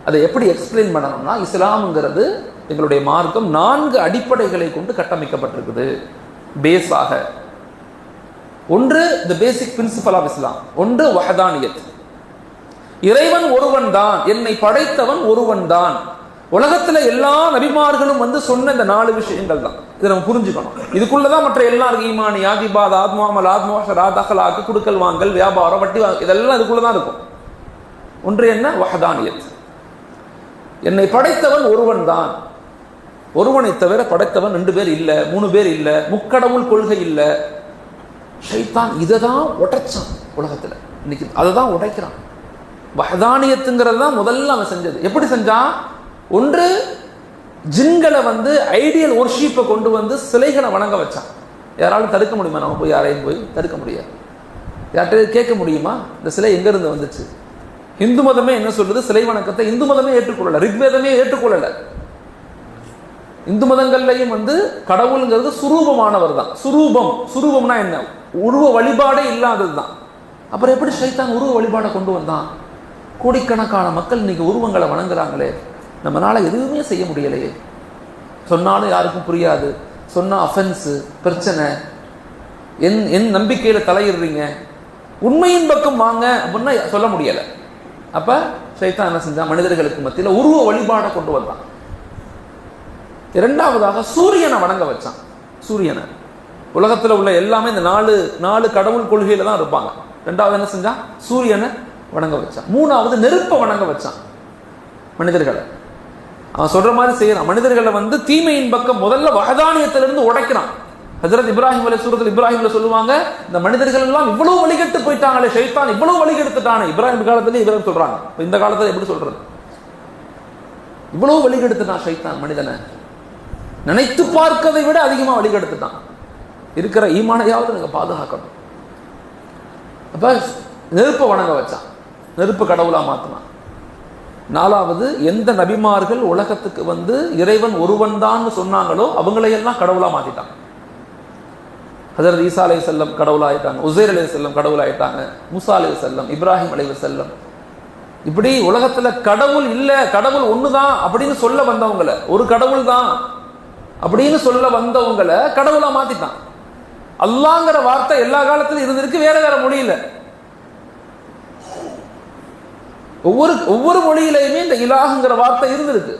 அதை எப்படி எக்ஸ்பிளைன் பண்ணணும்னா, இஸ்லாம்ங்கிறது எங்களுடைய மார்க்கம் 4 அடிப்படைகளை கொண்டு கட்டமைக்கப்பட்டிருக்குது. பேஸாக ஒன்று தி பேசிக் பிரின்சிபல் ஆஃப் இஸ்லாம். ஒன்று வஹதானியத், இறைவன் ஒருவன் தான், என்னை படைத்தவன் ஒருவன் தான். உலகத்துல எல்லா நபிமார்களும் சொன்ன இந்த 4 விஷயங்கள் தான். இதை நம்ம புரிஞ்சுக்கணும். இதுக்குள்ளதான் மற்ற எல்லாரும் ஈமான், யாதிபாத், ஆத்மாமல், ஆத்மாஷராத், அகலாக்கு, குடுக்கல் வாங்கல், வியாபாரம், வட்டி இதெல்லாம் இதுக்குள்ளதான் இருக்கும். ஒன்று என்ன? வஹதானியத். என்னை படைத்தவன் ஒருவன் தான். ஒருவனை தவிர படைத்தவன் 2 பேர் இல்ல, 3 பேர் இல்ல, முக்கடவுள் கொள்கை இல்ல. ஷைத்தான் இதை தான் உடைச்சான் உலகத்துல. இன்னைக்கு அதை தான் உடைக்கிறான். வஹதானியத்துங்கிறது தான் முதல்ல அவன் செஞ்சது. எப்படி செஞ்சான்? ஒன்று ஜின்களை ஐடியல் ஒர்ஷிப்பை கொண்டு சிலைகளை வணங்க வச்சான். யாராலும் தடுக்க முடியுமா? நம்ம போய் யாரையும் போய் தடுக்க முடியாது. யார்கிட்ட கேட்க முடியுமா இந்த சிலை எங்க இருந்து வந்துச்சு? இந்து மதமே என்ன சொல்றது? சிலை வணக்கத்தை இந்து மதமே ஏற்றுக்கொள்ளல, ரிக்வேதமே ஏற்றுக்கொள்ளல. இந்து மதங்கள்லையும் கடவுளுங்கிறது சுரூபமானவர் தான். சுரூபம்னா என்ன? உருவ வழிபாடே இல்லாதது தான். அப்புறம் எப்படி ஷைத்தான் உருவ வழிபாடை கொண்டு வந்தான்? கோடிக்கணக்கான மக்கள் இன்னைக்கு உருவங்களை வணங்குறாங்களே, நம்மளால எதுவுமே செய்ய முடியலையே. சொன்னாலும் யாருக்கும் புரியாது, சொன்னா அஃபென்ஸு, பிரச்சனை. என் நம்பிக்கையில தலையிடுறீங்க, உண்மையின் பக்கம் வாங்க அப்படின்னா சொல்ல முடியல. அப்ப ஷைத்தான் என்ன செஞ்சான்? மனிதர்களுக்கு மத்தியில் உருவ வழிபாடை கொண்டு வந்தான். இரண்டாவதாக சூரியனை வணங்க வச்சான். சூரியனை, உலகத்தில் உள்ள எல்லாமே இந்த 4 கடவுள் கொள்கையில தான் இருப்பாங்க. ரெண்டாவது என்ன செஞ்சான்? சூரியனை வணங்க வச்சான். மூணாவது நெருப்பை வணங்க வச்சான் மனிதர்களை. அவன் சொல்ற மாதிரி செய்யறான். மனிதர்களை தீமையின் பக்கம் முதல்ல வஹதானியத்திலிருந்து உடைக்கிறான். ஹஜ்ரத் இப்ராஹிம் சூரத்தில் இப்ராஹிம்ல சொல்லுவாங்க, இந்த மனிதர்கள் எல்லாம் இவ்வளவு வழிகட்டு போயிட்டாங்களே, ஷைத்தான் இவ்வளவு வழிகெடுத்துட்டானே. இப்ராஹிம் காலத்துல இப்ராஹிம் சொல்றாங்க. இந்த காலத்துல எப்படி சொல்றது? இவ்வளவு வழிகெடுத்துட்டான் ஷைத்தான் மனிதனை. நினைத்து பார்க்கதை விட அதிகமா வழிகெடுத்துட்டான். இருக்கிற ஈமானையாவது நீங்க பாதுகாக்கணும். அப்ப நெருப்பை வணங்க வச்சான், நெருப்பு கடவுளா மாத்தினான். நாலாவது, எந்த நபிமார்கள் உலகத்துக்கு இறைவன் ஒருவன் தான் சொன்னாங்களோ அவங்களையெல்லாம் கடவுளா மாத்திட்டான். ஹஜரத் ஈசா அலைஹிஸ்ஸலாம் கடவுளாயிட்டாங்க, உசைர் அலைஹிஸ்ஸலாம் கடவுளாயிட்டாங்க, மூசா அலைஹிஸ்ஸலாம், இப்ராஹிம் அலைஹிஸ்ஸலாம். இப்படி உலகத்துல கடவுள் இல்ல, கடவுள் ஒண்ணுதான் அப்படின்னு சொல்ல வந்தவங்களை, ஒரு கடவுள் தான் அப்படின்னு சொல்ல வந்தவங்களை கடவுளா மாத்திட்டான். அல்லாங்கிற வார்த்தை எல்லா காலத்திலும் இருந்திருக்கு, வேற வேற மொழியில. ஒவ்வொரு மொழியிலையுமே இந்த இலாஹுங்கிற வார்த்தை இருந்திருக்கு.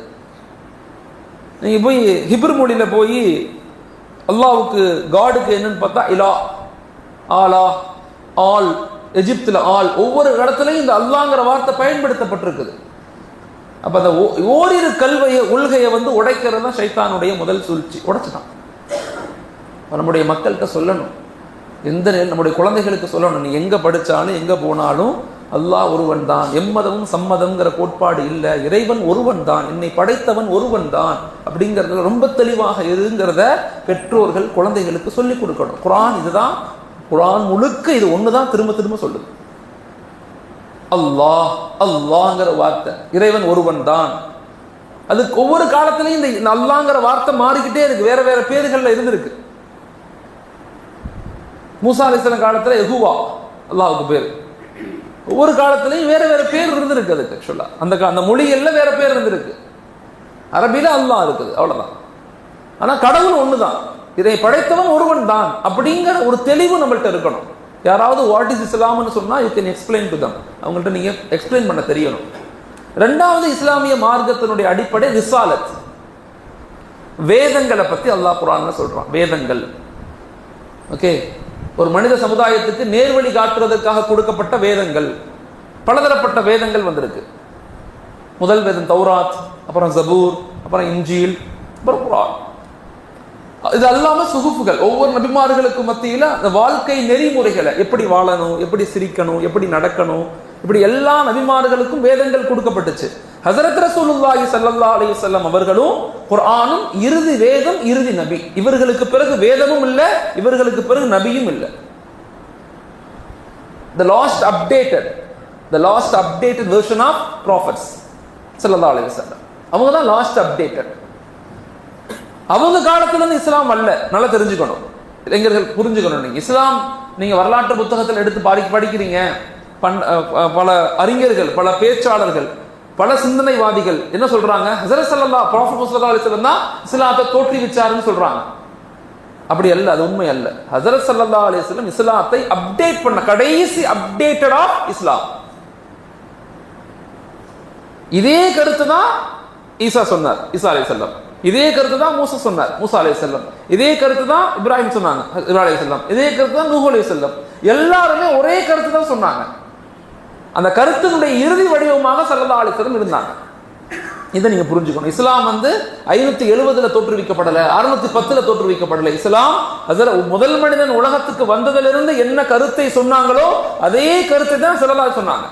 நீங்க போய் ஹிப்ரு மொழியில போய் அல்லாவுக்கு, காடுக்கு என்னன்னு பார்த்தா இலா, ஆலா, ஆல், எஜிப்துல ஆல், ஒவ்வொரு இடத்துலையும் இந்த அல்லாங்கிற வார்த்தை பயன்படுத்தப்பட்டிருக்குது. அப்ப அந்த ஓரிரு கொள்கையை உடைக்கிறது தான் ஷைத்தானுடைய முதல் சூழ்ச்சி. உடைச்சிட்டான். நம்முடைய மக்கள்கிட்ட சொல்லணும், எந்த நம்முடைய குழந்தைகளுக்கு சொல்லணும், நீ எங்கே படித்தாலும் எங்கே போனாலும் அல்லாஹ் ஒருவன் தான், எம்மதமும் சம்மதம்ங்கிற கோட்பாடு இல்லை, இறைவன் ஒருவன் தான், என்னை படைத்தவன் ஒருவன் தான் அப்படிங்கிறதுல ரொம்ப தெளிவாக இருங்கிறத பெற்றோர்கள் குழந்தைகளுக்கு சொல்லிக் கொடுக்கணும். குர்ஆன் இதுதான், குர்ஆன் முழுக்க இது ஒன்று தான் திரும்ப திரும்ப சொல்லுது. அல்லாஹ் அல்லாஹ்ங்கிற வார்த்தை, இறைவன் ஒருவன் தான். அதுக்கு ஒவ்வொரு காலத்திலையும் இந்த அல்லாஹ்ங்கிற வார்த்தை மாறிக்கிட்டே இருக்கு, வேற வேற பேர்கள்ல இருந்திருக்கு. மூசா அலைஹிஸ்ஸலாம் காலத்துல யெகூவா அல்லாஹ்வுக்கு பேர், ஒவ்வொரு காலத்திலையும் வேற வேற பேர் இருந்திருக்கு. அதுக்கு ஆக்சுவலா அந்த மொழிகள்ல வேற பேர் இருந்திருக்கு. அரபியில அல்லாஹ் இருக்குது, அவ்வளவுதான். ஆனா கடவுள் ஒண்ணுதான், இதை படைத்தவன் ஒருவன் தான் அப்படிங்கிற ஒரு தெளிவு நம்மள்ட்ட இருக்கணும். யாராவது வாட் இஸ் இஸ்லாம்னு சொன்னா you can explain to them, அவங்கள்ட்ட நீங்க எக்ஸ்பிளைன் பண்ண தெரியணும். ரெண்டாவது, இஸ்லாமிய மார்க்கத்தினுடைய அடிப்படை ரிசாலத், வேதங்களை பத்தி அல்லாஹ் குர்ஆன்ல சொல்றான். வேதங்கள் ஓகே, ஒரு மனித சமுதாயத்துக்கு நேர்வழி காட்டுறதுக்காக கொடுக்கப்பட்ட வேதங்கள், பலதரப்பட்ட வேதங்கள் வந்திருக்கு. முதல் வேதம் தௌராத், அப்புறம் ஜபூர், அப்புறம் இன்ஜீல், அப்புறம் குர்ஆன். இது அல்லாம சுகுப்புகள், ஒவ்வொரு நபிமார்களுக்கு மத்தியில அந்த வாழ்க்கை நெறிமுறைகளை, எப்படி வாழணும், எப்படி சிரிக்கணும், எப்படி நடக்கணும், இப்படி எல்லா நபிமார்களுக்கும் வேதங்கள் கொடுக்கப்பட்டுச்சு. ஹஸரத் ரசூலுல்லாஹி ஸல்லல்லாஹு அலைஹி வஸல்லம் அவர்களும் குர்ஆனும் இறுதி வேதம், இறுதி நபி. இவர்களுக்கு பிறகு வேதமும் இல்லை, இவர்களுக்கு பிறகு நபியும் இல்லை. the last updated version of prophets ஸல்லல்லாஹு அலைஹி வஸல்லம், அவங்க தான் லாஸ்ட் அப்டேட்டட். அவங்க காலத்துல இருந்து இஸ்லாம் அல்ல, நல்லா தெரிஞ்சுக்கணும், இளைஞர்கள் புரிஞ்சுக்கணும். நீங்க இஸ்லாம் நீங்க வரலாற்று புத்தகத்தில் எடுத்து படிக்கிறீங்க, பல அறிஞர்கள், பல பேச்சாளர்கள், பல சிந்தனைவாதிகள் என்ன சொல்றாங்க, ஹஸரத் ப்ராஃபட் ஸல்லல்லாஹு அலைஹி வஸல்லம் தான் இஸ்லாத்தை தோற்றுவிச்சாருன்னு சொல்றாங்க. அப்படி அல்ல, அது உண்மை அல்ல. ஹஸரத் ஸல்லல்லாஹு அலைஹி வஸல்லம் இஸ்லாத்தை அப்டேட் பண்ண கடைசி அப்டேட்டட் ஆஃப் இஸ்லாம். இதே கருத்து தான் ஈசா சொன்னார், ஈசா அலைஹிஸ்ஸலாம். இதே கருத்து தான் மூசா சொன்னார், மூசா அலைஹிஸ்ஸலாம். இதே கருத்து தான் இப்ராஹிம் சொன்னாங்க, இப்ராஹிம் அலைஹிஸ்ஸலாம். இதே கருத்து தான் நூஹ் அலைஹிஸ்ஸலாம். எல்லாருமே ஒரே கருத்து தான் சொன்னாங்க. அந்த கருத்தினுடைய இறுதி வடிவமாக ஸல்லல்லாஹு அலைஹி வஸல்லம் இருந்தாங்க. இதை நீங்க புரிஞ்சுக்கணும். இஸ்லாம் 570 தோற்றுவிக்கப்படல, 610 தோற்றுவிக்கப்படல. இஸ்லாம் முதல் மனிதன் உலகத்துக்கு வந்ததிலிருந்து என்ன கருத்தை சொன்னாங்களோ அதே கருத்தை தான் ஸல்லல்லாஹு சொன்னாங்க.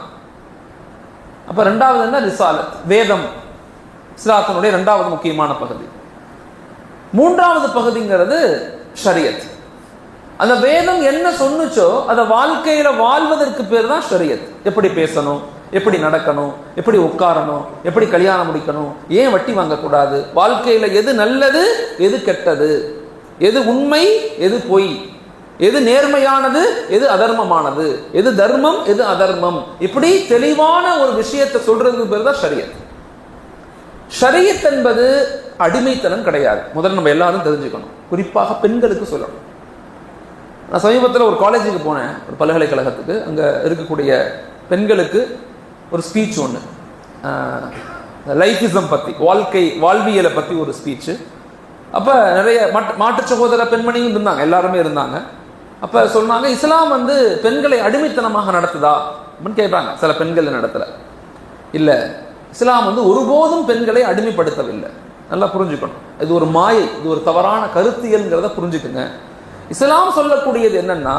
அப்ப ரெண்டாவது என்ன, ரிசாலத், வேதம் இஸ்லாத்தினுடைய இரண்டாவது முக்கியமான பகுதி. மூன்றாவது பகுதிங்கிறது ஷரியத். அந்த வேதம் என்ன சொன்னுச்சோ அதை வாழ்க்கையில வாழ்வதற்கு பேர் தான் ஷரியத். எப்படி பேசணும், எப்படி நடக்கணும், எப்படி உட்காரணும், எப்படி கல்யாணம் முடிக்கணும், ஏன் வட்டி வாங்கக்கூடாது, வாழ்க்கையில எது நல்லது எது கெட்டது, எது உண்மை எது பொய், எது நேர்மையானது எது அதர்மமானது, எது தர்மம் எது அதர்மம், இப்படி தெளிவான ஒரு விஷயத்தை சொல்றதுக்கு பேர் தான் ஷரியத். ஷரியத் என்பது அடிமைத்தனம் கிடையாது. முதல்ல நம்ம எல்லாரும் தெரிஞ்சுக்கணும், குறிப்பாக பெண்களுக்கு சொல்லணும். நான் சமீபத்தில் ஒரு காலேஜுக்கு போனேன், ஒரு பல்கலைக்கழகத்துக்கு. அங்கே இருக்கக்கூடிய பெண்களுக்கு ஒரு ஸ்பீச் ஒன்று, லைஃபிசம் பற்றி, வாழ்வியலை பற்றி ஒரு ஸ்பீச்சு. அப்போ நிறைய மாற்று சகோதர பெண்மணியும் இருந்தாங்க, எல்லாருமே இருந்தாங்க. அப்போ சொன்னாங்க, இஸ்லாம் பெண்களை அடிமைத்தனமாக நடத்துதா அப்படின்னு கேட்பாங்க. சில பெண்கள் நடத்தல. இல்லை, இஸ்லாம் ஒருபோதும் பெண்களை அடிமைப்படுத்தவில்லை. நல்லா புரிஞ்சுக்கணும். இது ஒரு மாயை, இது ஒரு தவறான கருத்தியல்ங்கிறத புரிஞ்சுக்குங்க. இஸ்லாம் சொல்லக்கூடியது என்னன்னா,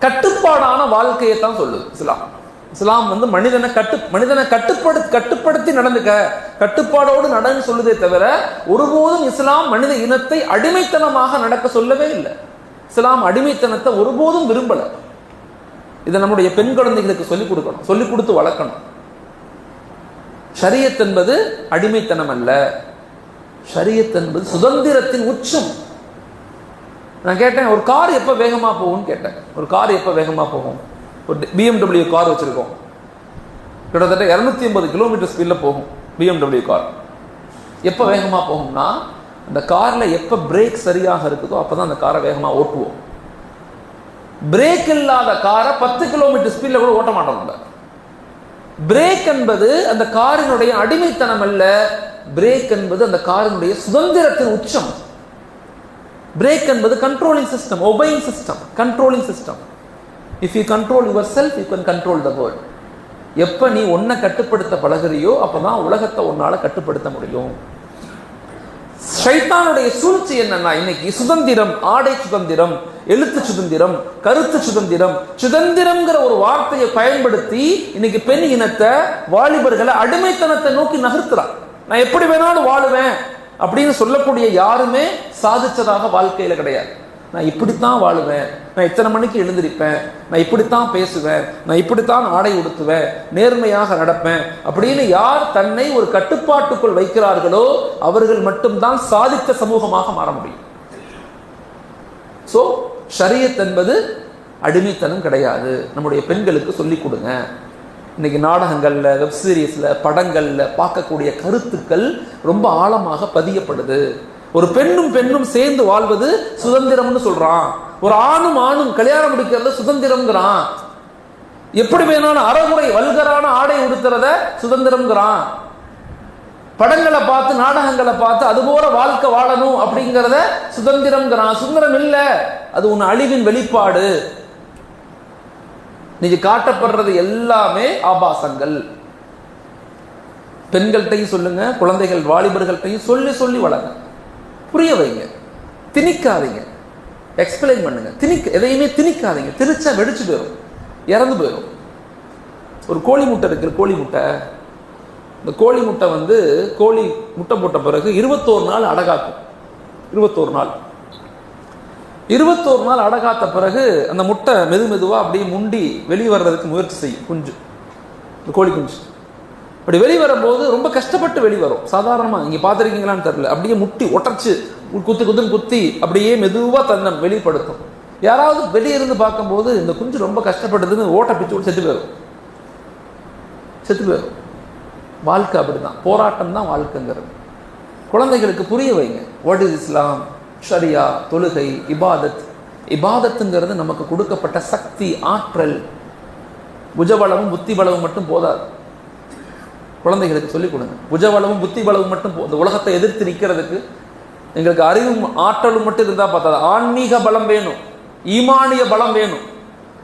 கட்டுப்பாடான வாழ்க்கையை தான் சொல்லுது இஸ்லாம். இஸ்லாம் மனிதனை கட்டுப்படுத்தி நடந்துக்க, கட்டுப்பாடோடு நடன்னு சொல்லுதே தவிர ஒருபோதும் இஸ்லாம் மனித இனத்தை அடிமைத்தனமாக நடக்க சொல்லவே இல்லை. இஸ்லாம் அடிமைத்தனத்தை ஒருபோதும் விரும்பல. இதை நம்முடைய பெண் குழந்தைகளுக்கு சொல்லிக் கொடுக்கணும், சொல்லிக் கொடுத்து வளர்க்கணும். ஷரியத் என்பது அடிமைத்தனம் அல்ல, ஷரியத் என்பது சுதந்திரத்தின் உச்சம். நான் கேட்டேன், ஒரு கார் எப்போ வேகமாக போகும்னு கேட்டேன். ஒரு கார் எப்போ வேகமாக போகும்? ஒரு BMW கார் வச்சுருக்கோம், கிட்டத்தட்ட 250 கிலோமீட்டர் ஸ்பீடில் போகும் BMW கார். எப்போ வேகமாக போகும்னா, அந்த காரில் எப்போ பிரேக் சரியாக இருக்குதோ அப்போ தான் அந்த காரை வேகமாக ஓட்டுவோம். பிரேக் இல்லாத காரை 10 கிலோமீட்டர் ஸ்பீடில் கூட ஓட்ட மாட்டோம். பிரேக் என்பது அந்த காரினுடைய அடிமைத்தனம் அல்ல, பிரேக் என்பது அந்த காரினுடைய சுதந்திரத்தின் உச்சம். பிரேக் என்பது controlling system, obeying system, controlling system. If you control your self, you can control the world. எப்போ நீ ஒன்றை கட்டுப்படுத்த பழகுறியோ அப்போதான் உலகத்தை உன்னால கட்டுப்படுத்த முடியும். ஷைத்தானுடைய சூழ்ச்சி என்னன்னா, இன்னைக்கு சுதந்திரம், ஆடை சுதந்திரம், எழுத்து சுதந்திரம், கருத்து சுதந்திரம், சுதந்திரம்ங்கிற ஒரு வார்த்தையை பயன்படுத்தி இன்னைக்கு பெண் இனத்தை, வாலிபர்களை அடிமைத்தனத்தை நோக்கி நகர்த்துறான். நான் எப்படி வேணாலும் வாழுவேன் அப்படின்னு சொல்லக்கூடிய யாருமே சாதிச்சதாக வாழ்க்கையில கிடையாது. நான் இப்படித்தான் வாழுவேன், நான் இத்தனை மணிக்கு எழுந்திருப்பேன், நான் இப்படித்தான் பேசுவேன், நான் இப்படித்தான் ஆடை உடுத்துவேன், நேர்மையாக நடப்பேன் அப்படின்னு யார் தன்னை ஒரு கட்டுப்பாட்டுக்குள் வைக்கிறார்களோ அவர்கள் மட்டும்தான் சாதித்த சமூகமாக மாற முடியும். சோ ஷரியத் என்பது அடிமைத்தனம் கிடையாது. நம்முடைய பெண்களுக்கு சொல்லிக் கொடுங்க. இன்னைக்கு நாடகங்கள்ல, வெப் சீரிஸ்ல, படங்கள்ல பார்க்கக்கூடிய கருத்துக்கள் ரொம்ப ஆழமாக பதியப்படுது. ஒரு பெண்ணும் சேர்ந்து வாழ்வது சுதந்திரம்னு சொல்றான். ஒரு ஆணும் கல்யாணம் முடிக்கிறத சுதந்திரம்ங்கிறான். எப்படி வேணாலும் அறகுறை வல்கரான ஆடை உடுத்துறத சுதந்திரம்ங்கிறான். படங்களை பார்த்து, நாடகங்களை பார்த்து அதுபோல வாழ்க்கை வாழணும் அப்படிங்கிறத சுதந்திரம்ங்கிறான். சுதந்திரம் இல்ல, அது உன் அழிவின் வெளிப்பாடு. நீங்க காட்டப்படுறது எல்லாமே ஆபாசங்கள். பெண்கள்கிட்டையும் சொல்லுங்க, குழந்தைகள் வாலிபர்கள்ட்டையும் சொல்லி சொல்லி வளங்க, புரிய வைங்க, திணிக்காதீங்க, எக்ஸ்பிளைன் பண்ணுங்க. எதையுமே திணிக்காதீங்க. திணிச்சா வெடிச்சு போயிடும், இறந்து போயிடும். ஒரு கோழி முட்டை இருக்கு, கோழி முட்டை. இந்த கோழி முட்டை கோழி முட்டை போட்ட பிறகு 21 நாள் அடகாக்கும். 21 நாள் அடகாத்த பிறகு அந்த முட்டை மெதுவா அப்படியே முண்டி வெளியே வர்றதுக்கு முயற்சி செய்யும். குஞ்சு, இந்த கோழி குஞ்சு அப்படி வெளிவரும்போது ரொம்ப கஷ்டப்பட்டு வெளிவரும். சாதாரணமா நீங்க பார்த்துருக்கீங்களான்னு தெரியல, அப்படியே முட்டி ஒட்டச்சு குத்தி அப்படியே மெதுவா தன்னை வெளிப்படுத்தும். யாராவது வெளியே இருந்து பார்க்கும்போது இந்த குஞ்சு ரொம்ப கஷ்டப்படுதுன்னு ஓட்ட பிச்சு விட்டு செத்து போயிடும். வாழ்க்கை அப்படிதான், போராட்டம் தான் வாழ்க்கைங்கிறது. குழந்தைகளுக்கு புரிய வைங்க, வாட் இஸ் இஸ்லாம், ஷரியா, தொழுகை, இபாதத்துங்கிறது நமக்கு கொடுக்கப்பட்ட சக்தி, ஆற்றல். புஜபலமும் புத்தி பலமும் மட்டும் போதாது. குழந்தைகளுக்கு சொல்லிக் கொடுங்க. புஜபலமும் புத்தி பலமும் மட்டும் இந்த உலகத்தை எதிர்த்து நிற்கிறதுக்கு எங்களுக்கு அறிவும் ஆற்றலும் மட்டும் இருந்தா பார்த்தாது. ஆன்மீக பலம் வேணும், ஈமானிய பலம் வேணும்.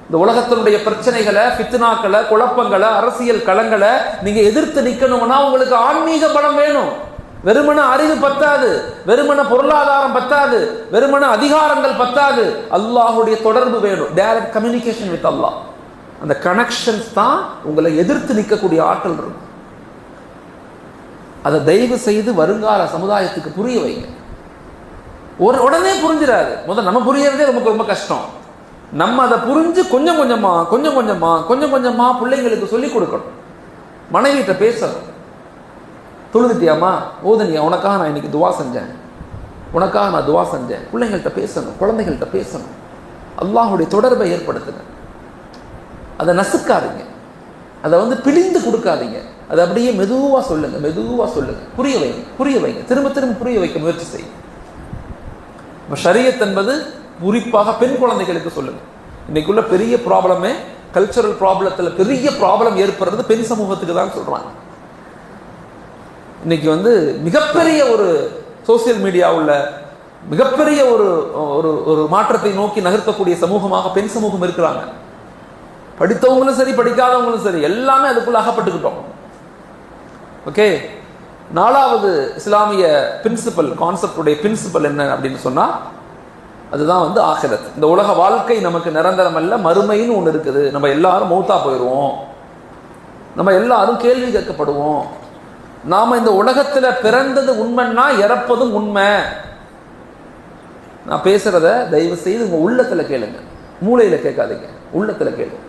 இந்த உலகத்தினுடைய பிரச்சனைகளை, ஃபித்னாக்களை, குழப்பங்களை, அரசியல் களங்களை நீங்க எதிர்த்து நிற்கணும்னா உங்களுக்கு ஆன்மீக பலம் வேணும். வெறுமன அறிவு பத்தாது, வெறுமன பொருளாதாரம் பத்தாது, வெறுமன அதிகாரங்கள் பத்தாது. அல்லாஹுடைய தொடர்பு வேணும், டைரக்ட் கம்யூனிகேஷன் வித் அல்லாஹ். அந்த கனெக்ஷன்ஸ் தான் உங்களை எதிர்த்து நிற்கக்கூடிய ஆற்றல் இருக்கும். அதை தயவு செய்து வருங்கால சமுதாயத்துக்கு புரிய வைங்க. உடனே புரிஞ்சிடாது. முதல்ல நம்ம புரியறதே நமக்கு ரொம்ப கஷ்டம். நம்ம அதை புரிஞ்சு கொஞ்சம் கொஞ்சமா பிள்ளைங்களுக்கு சொல்லிக் கொடுக்கணும். மனைவிட்ட பேசணும். தொழுதுட்டியாமா, ஓதனியா, உனக்காக நான் இன்னைக்கு துவா செஞ்சேன், பிள்ளைங்கள்ட்ட பேசணும், குழந்தைகள்கிட்ட பேசணும். அல்லாஹுடைய தொடர்பை ஏற்படுத்துங்க. அதை நசுக்காதீங்க, அதை பிழிந்து கொடுக்காதீங்க. அதை அப்படியே மெதுவா சொல்லுங்க, புரிய வைங்க, திரும்ப புரிய வைக்க முயற்சி செய்யுங்க. ஷரியத் என்பது குறிப்பாக பெண் குழந்தைகளுக்கு சொல்லுங்க. இன்னைக்குள்ள பெரிய ப்ராப்ளமே, கல்ச்சரல் ப்ராப்ளத்தில் பெரிய ப்ராப்ளம் ஏற்படுறது பெண் சமூகத்துக்கு தான் சொல்றாங்க. இன்னைக்கு மிகப்பெரிய ஒரு சோசியல் மீடியா உள்ள மிகப்பெரிய ஒரு மாற்றத்தை நோக்கி நகர்த்தக்கூடிய சமூகமாக பெண் சமூகம் இருக்கிறாங்க. படித்தவங்களும் சரி, படிக்காதவங்களும் சரி, எல்லாமே அதுக்குள்ள அகப்பட்டுக்கிட்டோம். ஓகே, 4வது இஸ்லாமிய பிரின்சிபல், கான்செப்டுடைய பிரின்சிபல் என்ன அப்படின்னு சொன்னா, அதுதான் ஆகிரத். இந்த உலக வாழ்க்கை நமக்கு நிரந்தரம் அல்ல, மறுமைன்னு ஒன்று இருக்குது. நம்ம எல்லாரும் மௌத்தா போயிடுவோம், நம்ம எல்லாரும் கேள்வி கேட்கப்படுவோம். நாம இந்த உலகத்துல பிறந்தது உண்மைன்னா இறப்பதும் உண்மை. நான் பேசுறத தயவு செய்து உங்க உள்ளத்துல கேளுங்க, மூளையில கேட்காதீங்க, உள்ளத்துல கேளுங்க.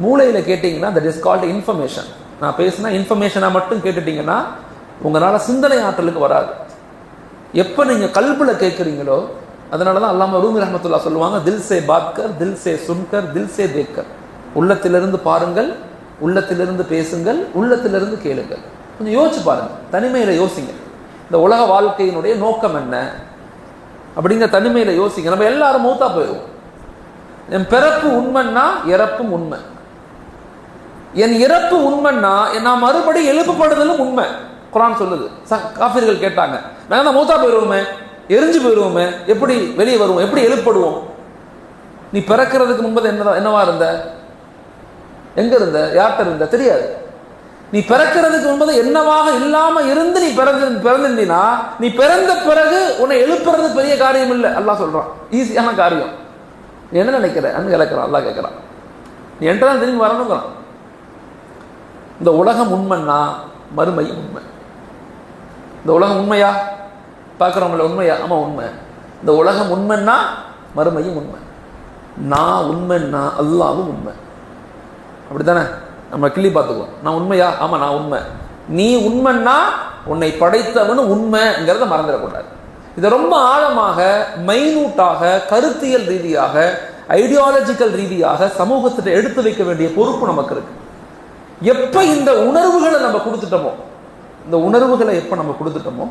மூளையில கேட்டீங்கன்னா தட் இஸ் கால்ட் இன்ஃபர்மேஷன். நான் பேசினா இன்ஃபர்மேஷனா மட்டும் கேட்டுட்டீங்கன்னா உங்களால சிந்தனை ஆற்றலுக்கு வராது. எப்ப நீங்க கல்புல கேட்குறீங்களோ, அதனாலதான் அல்லாம ரூமி ரஹ்மத்துல்லாஹ் சொல்லுவாங்க, தில் சே பாத்கர், தில் சே சுன்கர், தில் சே தேக்கர். உள்ளத்திலிருந்து பாருங்கள், உள்ளத்திலிருந்து பேசுங்கள், உள்ளத்திலிருந்து கேளுங்கள். கொஞ்சம் யோசிச்சு பாருங்க, தனிமையில யோசிங்க. இந்த உலக வாழ்க்கையினுடைய நோக்கம் என்ன அப்படிங்கிற தனிமையில யோசிங்க. நம்ம எல்லாரும் மௌத்தா போயிடுவோம். என் பிறப்பு உண்மைன்னா இறப்பும் உண்மை, என் இறப்பு உண்மைன்னா நான் மறுபடி எழுப்பப்படுதலும் உண்மை. குர்ஆன் சொல்லுது. காஃபிர்கள் கேட்டாங்க, நாங்க தான் மௌத்தா போயிடுவோமே, எரிஞ்சு போயிடுவோமே, எப்படி வெளியே வருவோம், எப்படி எழுப்படுவோம்? நீ பிறக்கிறதுக்கு முன்பது என்னவா இருந்த, எங்க இருந்த, யார்கிட்ட இருந்த தெரியாது. நீ பிறக்கிறதுக்கு முன்பது என்னவாக இல்லாம இருந்து நீ பிறந்திருந்தீனா நீ பிறந்த பிறகு உன்னை எழுப்புறது பெரிய காரியம் இல்லை. அல்லாஹ் சொல்றான், ஈஸியான காரியம். நீ என்ன நினைக்கிற கேட்கிறான், அல்லாஹ் கேட்கிறான். நீ என்றால் திரும்பி வரணுங்கிறான். இந்த உலகம் உண்மைன்னா மறுமையும் உண்மை. இந்த உலகம் உண்மையா? பார்க்குறவங்கள உண்மையா? ஆமாம் உண்மை. இந்த உலகம் உண்மைன்னா மறுமையும் உண்மை. நான் உண்மைன்னா அல்லாவும் உண்மை. அப்படித்தானே? நம்ம கிள்ளி பார்த்துக்குவோம். நான் உண்மையா? ஆமாம் நான் உண்மை. நீ உண்மைன்னா உன்னை படைத்தவனு உண்மைங்கிறத மறந்துடக்கூடாது. இதை ரொம்ப ஆழமாக, மைனூட்டாக, கருத்தியல் ரீதியாக, ஐடியாலஜிக்கல் ரீதியாக சமூகத்திட்ட எடுத்து வைக்க வேண்டிய பொறுப்பு நமக்கு இருக்கு. எப்ப இந்த உணர்வுகளை நம்ம கொடுத்துட்டோமோ, இந்த உணர்வுகளை எப்ப நம்ம கொடுத்துட்டோமோ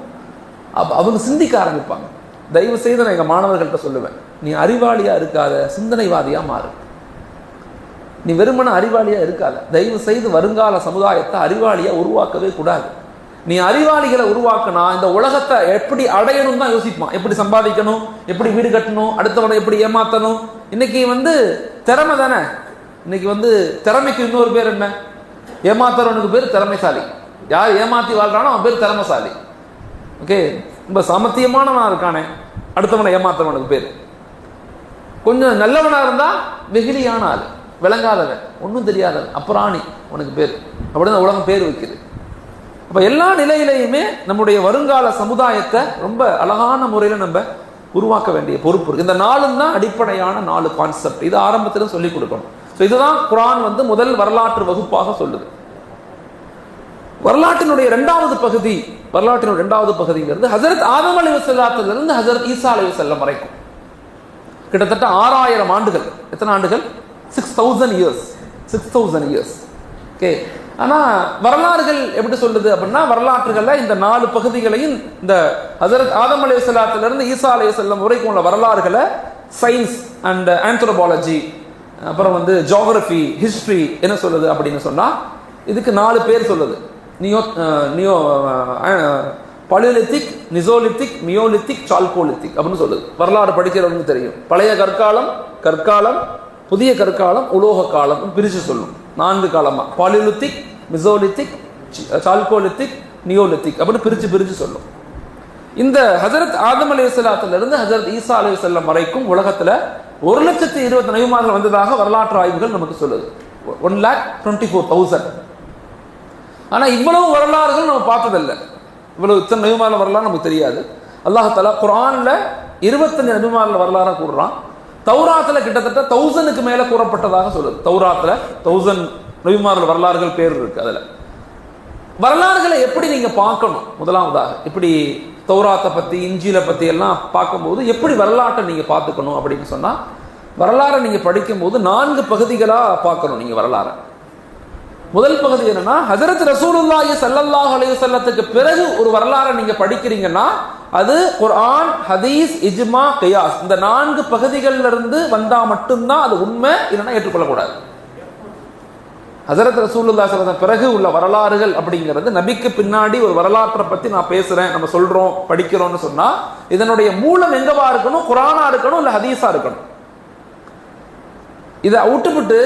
அவங்க சிந்திக்க ஆரம்பிப்பாங்க. தயவு செய்து நான் எங்க மாணவர்கள்ட்ட சொல்லுவேன், நீ அறிவாளியா இருக்காத, சிந்தனைவாதியா மாறு. நீ வெறுமன அறிவாளியா இருக்காத. தயவு செய்து வருங்கால சமுதாயத்தை அறிவாளியா உருவாக்கவே கூடாது. நீ அறிவாளிகளை உருவாக்கினா இந்த உலகத்தை எப்படி அடையணும் தான் யோசிப்பான். எப்படி சம்பாதிக்கணும், எப்படி வீடு கட்டணும், அடுத்தவனை எப்படி ஏமாத்தணும். இன்னைக்கு திறமை தானே. இன்னைக்கு திறமைக்கு இன்னொரு பேர் என்ன? ஏமாத்துறவனுக்கு பேர் திறமைசாலி. யார் ஏமாத்தி வாழ்றானோ அவன் பேர் திறமைசாலி. ஓகே, ரொம்ப சாமர்த்தியமானவனா இருக்கானே அடுத்தவனை ஏமாத்துறவனுக்கு பேர். கொஞ்சம் நல்லவனா இருந்தா வெகுளியான ஆள், விளங்காதவன், ஒன்றும் தெரியாதவன், அப்புறாணி உனக்கு பேர். அப்படிதான் உலகம் பேர் வைக்குது. அப்ப எல்லா நிலையிலையுமே நம்முடைய வருங்கால சமுதாயத்தை ரொம்ப அழகான முறையில் நம்ம உருவாக்க வேண்டிய பொறுப்பு இருக்கு. இந்த நாளும் தான் அடிப்படையான 4 கான்செப்ட். இது ஆரம்பத்திலும் சொல்லிக் கொடுக்கணும். இதுதான் குர்ஆன் முதல் வரலாற்று வகுப்பாக சொல்லுது. வரலாற்றினுடைய இரண்டாவது பகுதிங்கிறது ஹஜரத் ஆதம் அலைஹிஸ்ஸலாத்திலிருந்து ஹஜரத் ஈசா அலைஹிஸ்ஸலாம் வரைக்கும் கிட்டத்தட்ட 6000 ஆண்டுகள். எத்தனை ஆண்டுகள்? 6000 இயர்ஸ். ஓகே, ஆனா வரலாறுகள் எப்படி சொல்லுது அப்படின்னா, வரலாற்றுகள்ல இந்த 4 பகுதிகளையும், இந்த ஹஜரத் ஆதம் அலைஹிஸ்ஸலாத்திலிருந்து ஈசா அலைஹிஸ்ஸலாம் வரைக்கும் உள்ள வரலாறுகளை சயின்ஸ் அண்ட் ஆந்த்ரோபாலஜி, அப்புறம் ஜியோகிராஃபி, ஹிஸ்டரி என்ன சொல்லுது அப்படின்னு சொன்னா, இதுக்கு 4 பேர் சொல்லுது. பலியோலித்திக், நிசோலித்திக், மியோலித்திக், சால்கோலித்திக் அப்படின்னு சொல்லுது. வரலாறு படிக்கிறவங்களுக்கு தெரியும். பழைய கற்காலம், புதிய கற்காலம், உலோக காலம் பிரிச்சு சொல்லும். 4 காலமா பாலியோலித்திக், மிசோலித்திக், சால்கோலித்திக், நியோலித்திக் அப்படின்னு பிரிச்சு சொல்லும். இந்த ஹஜரத் ஆதம் அலைஹிஸ்ஸலாத்திலிருந்து ஹஜரத் ஈசா அலைஹிஸ்ஸலாம் வரைக்கும் உலகத்துல 1,20,000 நபிமார்கள் வந்ததாக வரலாற்று ஆய்வுகள் நமக்கு சொல்லுது. 1,24,000. ஆனா இவ்வளவு வரலாறுகள் நம்ம பார்த்ததில்லை. இவ்வளவு இத்தனை நபிமார்கள் வரலாறு நமக்கு தெரியாது. அல்லாஹ் தஆலா குர்ஆன்ல 25 நபிமார்கள் வரலாறு கூறுறான். தௌராத்துல கிட்டத்தட்ட 1000க்கு மேல கூறப்பட்டதாக சொல்லுது. தௌராத்துல 1000 நபிமார்கள் வரலாறுகள் பேர் இருக்கு. அதுல வரலாறுகளை எப்படி நீங்க பார்க்கணும்? முதலாவதாக இப்படி தௌராத்தை பத்தி, இஞ்சில பத்தி எல்லாம் பார்க்கும்போது எப்படி வரலாற்றை நீங்க பார்த்துக்கணும் அப்படின்னு சொன்னா, வரலாறை நீங்க படிக்கும் போது 4 பகுதிகளா பார்க்கணும் நீங்க வரலாறு. முதல் பகுதி என்னன்னா, ஹஜரத் ரசூலுல்லாஹி ஸல்லல்லாஹு அலைஹி வஸல்லத்துக்கு பிறகு ஒரு வரலாறை நீங்க படிக்கிறீங்கன்னா அது குர்ஆன், ஹதீஸ், இஜ்மா, கியாஸ் இந்த 4 பகுதிகளில் இருந்து வந்தா மட்டும்தான் அது உண்மை, இல்லைன்னா ஏற்றுக்கொள்ளக்கூடாது. ஹஜரத் ரசூலுல்லாஹி ஸல்லல்லாஹு அலைஹி வஸல்லம் பிறகு உள்ள வரலாறுகள் அப்படிங்கிறது, நபிக்கு பின்னாடி ஒரு வரலாற்றை பத்தி நான் பேசுறேன், நம்ம சொல்றோம், படிக்கிறோம்னு சொன்னா இதனுடைய மூலம் எங்கவா இருக்கணும்? குர்ஆனா இருக்கணும், இல்ல ஹதீஸா இருக்கணும். இதை விட்டுவிட்டு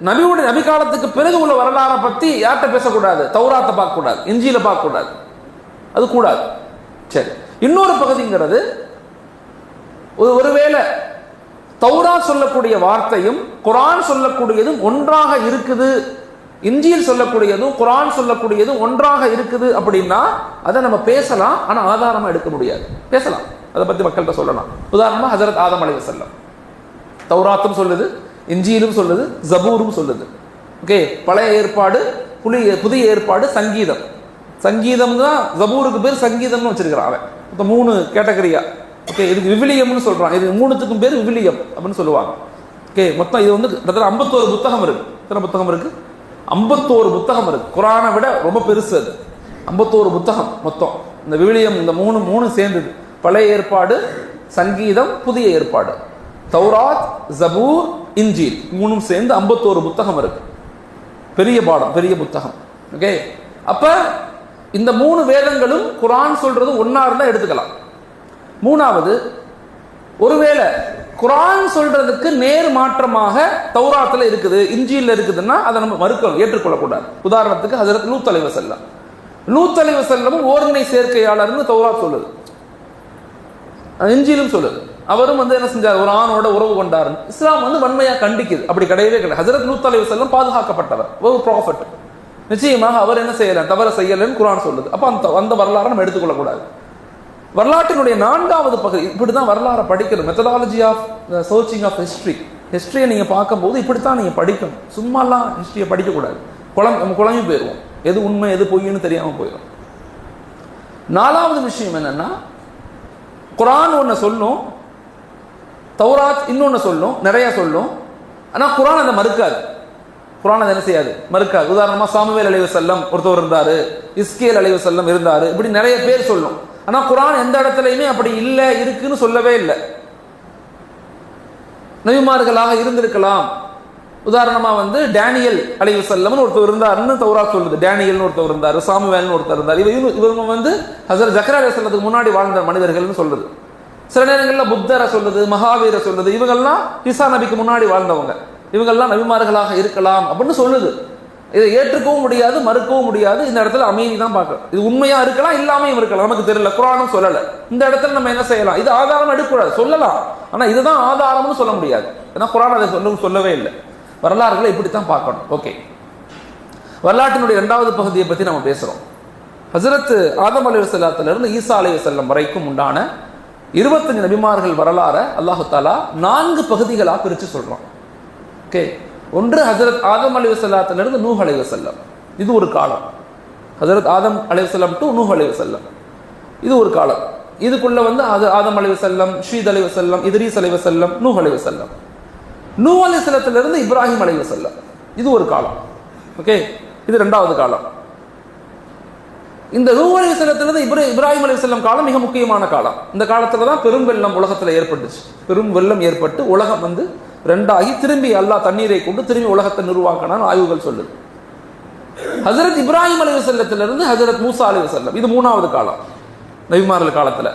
நபி காலத்துக்கு பிறகு உள்ள வரலாறை பத்தி யார்கிட்ட பேசக்கூடாது? தௌராத்தை பார்க்க கூடாது, இஞ்சில பார்க்க கூடாது, அது கூடாது. சரி, இன்னொரு பகுதிங்கிறது, ஒருவேளை தௌராத் சொல்லக்கூடிய வார்த்தையும் குர்ஆன் சொல்லக்கூடியதும் ஒன்றாக இருக்குது, இஞ்சில் சொல்லக்கூடியதும் குர்ஆன் சொல்லக்கூடியதும் ஒன்றாக இருக்குது அப்படின்னா அதை நம்ம பேசலாம். ஆனா ஆதாரமா எடுக்க முடியாது. பேசலாம், அதை பத்தி மக்கள்கிட்ட சொல்லலாம். உதாரணமா ஹஜரத் ஆதம் அலைஹிஸ்ஸலாம் தௌராத்தும் சொல்லுது, இஞ்சியிலும் சொல்லுது, ஜபூரும் சொல்லுது. ஓகே, பழைய ஏற்பாடு, புதிய ஏற்பாடு, சங்கீதம் தான் ஜபூருக்கு பேர் சங்கீதம்னு வச்சிருக்கிறான் அவன். இப்போ 3 கேட்டகரியா. ஓகே, இதுக்கு விவிலியம்னு சொல்றான். இது 3த்துக்கும் பேர் விவிலியம் அப்படின்னு சொல்லுவாங்க. ஓகே, மொத்தம் இது கிட்டத்தட்ட 51 புத்தகம் இருக்கு. எத்தனை புத்தகம் இருக்கு? 51 புத்தகம் இருக்கு. குர்ஆனை விட ரொம்ப பெருசு அது. 51 புத்தகம் மொத்தம். இந்த விவிலியம் இந்த 3 சேர்ந்தது. பழைய ஏற்பாடு, சங்கீதம், புதிய ஏற்பாடு, தௌராத், ஜபூர், இஞ்சில் 3 சேர்ந்து 51 புத்தகம் இருக்கு. பெரிய பாடம், பெரிய புத்தகம். ஓகே, அப்ப இந்த 3 வேதங்களும் குர்ஆன் சொல்றது ஒன்னா இருந்தா எடுத்துக்கலாம். மூணாவது, ஒருவேளை குர்ஆன் சொல்றதுக்கு நேர் மாற்றமாக தௌராத்தில் இருக்குது, இஞ்சியில் இருக்குதுன்னா அதை நம்ம மறுக்கணும், ஏற்றுக்கொள்ளக்கூடாது. உதாரணத்துக்கு ஹஜரத் லூத் அலைஹிஸ்ஸலாம், லூத் அலைஹிஸ்ஸலாமும் ஓரினை சேர்க்கையாளர்னு தௌராத் சொல்லுது, இஞ்சிலும் சொல்லுது. அவரும் என்ன செஞ்சார், ஒரு ஆணோட உறவு கொண்டார். இஸ்லாம் வன்மையா கண்டிக்குது, அப்படி கிடையவே கிடையாது. ஹஜரத் லூத் அலைஹிஸ்ஸலாம் பாதுகாக்கப்பட்டவர், ஒரு ப்ராஃபட். நிச்சயமாக அவர் என்ன செய்யல, தவற செய்யலன்னு குர்ஆன் சொல்லுது. அப்ப அந்த வரலாறை நம்ம எடுத்துக்கொள்ளக்கூடாது. வரலாற்றினுடைய 4வது பகுதி இப்படிதான் வரலாறை படிக்கணும். Methodology of searching of history. ஹிஸ்டரியை நீங்க பார்க்கும்போது இப்படித்தான் நீங்க படிக்கணும். சும்மாலாம் ஹிஸ்டரியை படிக்கக்கூடாது, நம்ம குழம்பி போயிடுவோம், எது உண்மை எது பொய்ன்னு தெரியாம போயிடும். 4வது விஷயம் என்னன்னா, குர்ஆன் ஒன்று சொல்லும், தௌராத் இன்னொன்னு சொல்லும், நிறைய சொல்லும். ஆனா குர்ஆன் அதை மறுக்காது. குர்ஆன் அதை என்ன செய்யாது, மறுக்காது. உதாரணமா சாமுவேல் அலைஹிஸ்ஸலாம் ஒருத்தவர் இருந்தாரு, இஸ்கேல் அலைஹிஸ்ஸலாம் இருந்தாரு, இப்படி நிறைய பேர் சொல்லும். ஆனா குர்ஆன் எந்த இடத்துலையுமே அப்படி இல்ல இருக்குன்னு சொல்லவே இல்லை. நபிமார்களாக இருந்திருக்கலாம். உதாரணமா டேனியல் அலைஹிஸ்ஸலாம் ஒருத்தர் இருந்தாருன்னு தௌராத் சொல்லுது. டேனியல்னு ஒருத்தர் இருந்தாரு, சாமுவேல்னு ஒருத்தர் இருந்தார். இவங்க ஹஸரத் ஜக்கரியா அலைஹிஸ்ஸலாத்துக்கு முன்னாடி வாழ்ந்த மனிதர்கள்னு சொல்லுது. சில நேரங்களில் புத்தரை சொல்லுது, மகாவீரை சொல்லுது. இவங்கெல்லாம் ஈசா நபிக்கு முன்னாடி வாழ்ந்தவங்க, இவங்கெல்லாம் நபிமார்களாக இருக்கலாம் அப்படின்னு சொல்லுது. இதை ஏற்றுக்கவும் முடியாது, மறுக்கவும் முடியாது. இந்த இடத்துல அமைதி தான் பார்க்கணும். இது உண்மையா இருக்கலாம், இல்லாமையும் இருக்கலாம், நமக்கு தெரியல, குர்ஆனும் சொல்லல. இந்த இடத்துல நம்ம என்ன செய்யலாம், இது ஆதாரம் எடுக்கக்கூடாது, சொல்லலாம். ஆனா இதுதான் ஆதாரம்னு சொல்ல முடியாது, ஏன்னா குர்ஆன் அதை சொல்லவே இல்லை. வரலாறுகளை இப்படித்தான் பார்க்கணும். ஓகே, வரலாற்றினுடைய 2வது பகுதியை பத்தி நம்ம பேசுறோம். ஹஜரத் ஆதம் அலைஹிஸ்ஸலாத்திலிருந்து ஈசா அலைஹிஸ்ஸலாம் வரைக்கும் உண்டான 25 நபிமார்கள் வரலாற அல்லாஹு தாலா 4 பகுதிகளாக பிரிச்சு சொல்றான். ஓகே, ஒன்று ஹஜரத் ஆதம் அலைஹிஸ்ஸலாத்திலிருந்து நூஹ் அலைஹிஸ்ஸலாம், இது ஒரு காலம். ஹஜரத் ஆதம் அலைஹிஸ்ஸலாம் டு நூஹ் அலைஹிஸ்ஸலாம், இது ஒரு காலம். இதுக்குள்ள ஆதம் அலைஹிஸ்ஸலாம், ஷீத் அலைஹிஸ்ஸலாம், இத்ரீஸ் அலைஹிஸ்ஸலாம், நூஹ் அலைஹிஸ்ஸலாம். நூஹ் அலைஹிஸ்ஸலாத்திலிருந்து இப்ராஹிம் அலைஹிஸ்ஸலாம், இது ஒரு காலம். ஓகே, இது 2வது காலம். இந்த நூஹ் அலைஹிஸ்ஸலாத்திலிருந்து இப்ராஹிம் அலைஹிஸ்ஸலாம் காலம் மிக முக்கியமான காலம். இந்த காலத்துல தான் பெரும் வெள்ளம் உலகத்துல ஏற்பட்டுச்சு. பெரும் வெள்ளம் ஏற்பட்டு உலகம் 2ஆகி திரும்பி அல்லாஹ் தண்ணீரை கொண்டு திரும்பி உலகத்தை நிர்வாக்கினான் ஆய்வுகள் சொல்லுது. ஹஜரத் இப்ராஹிம் அலைஹிஸ்ஸலாத்திலிருந்து ஹஜரத் மூசா அலைஹிஸ்ஸலாம், இது 3வது காலம் நபிமார்கள் காலத்துல.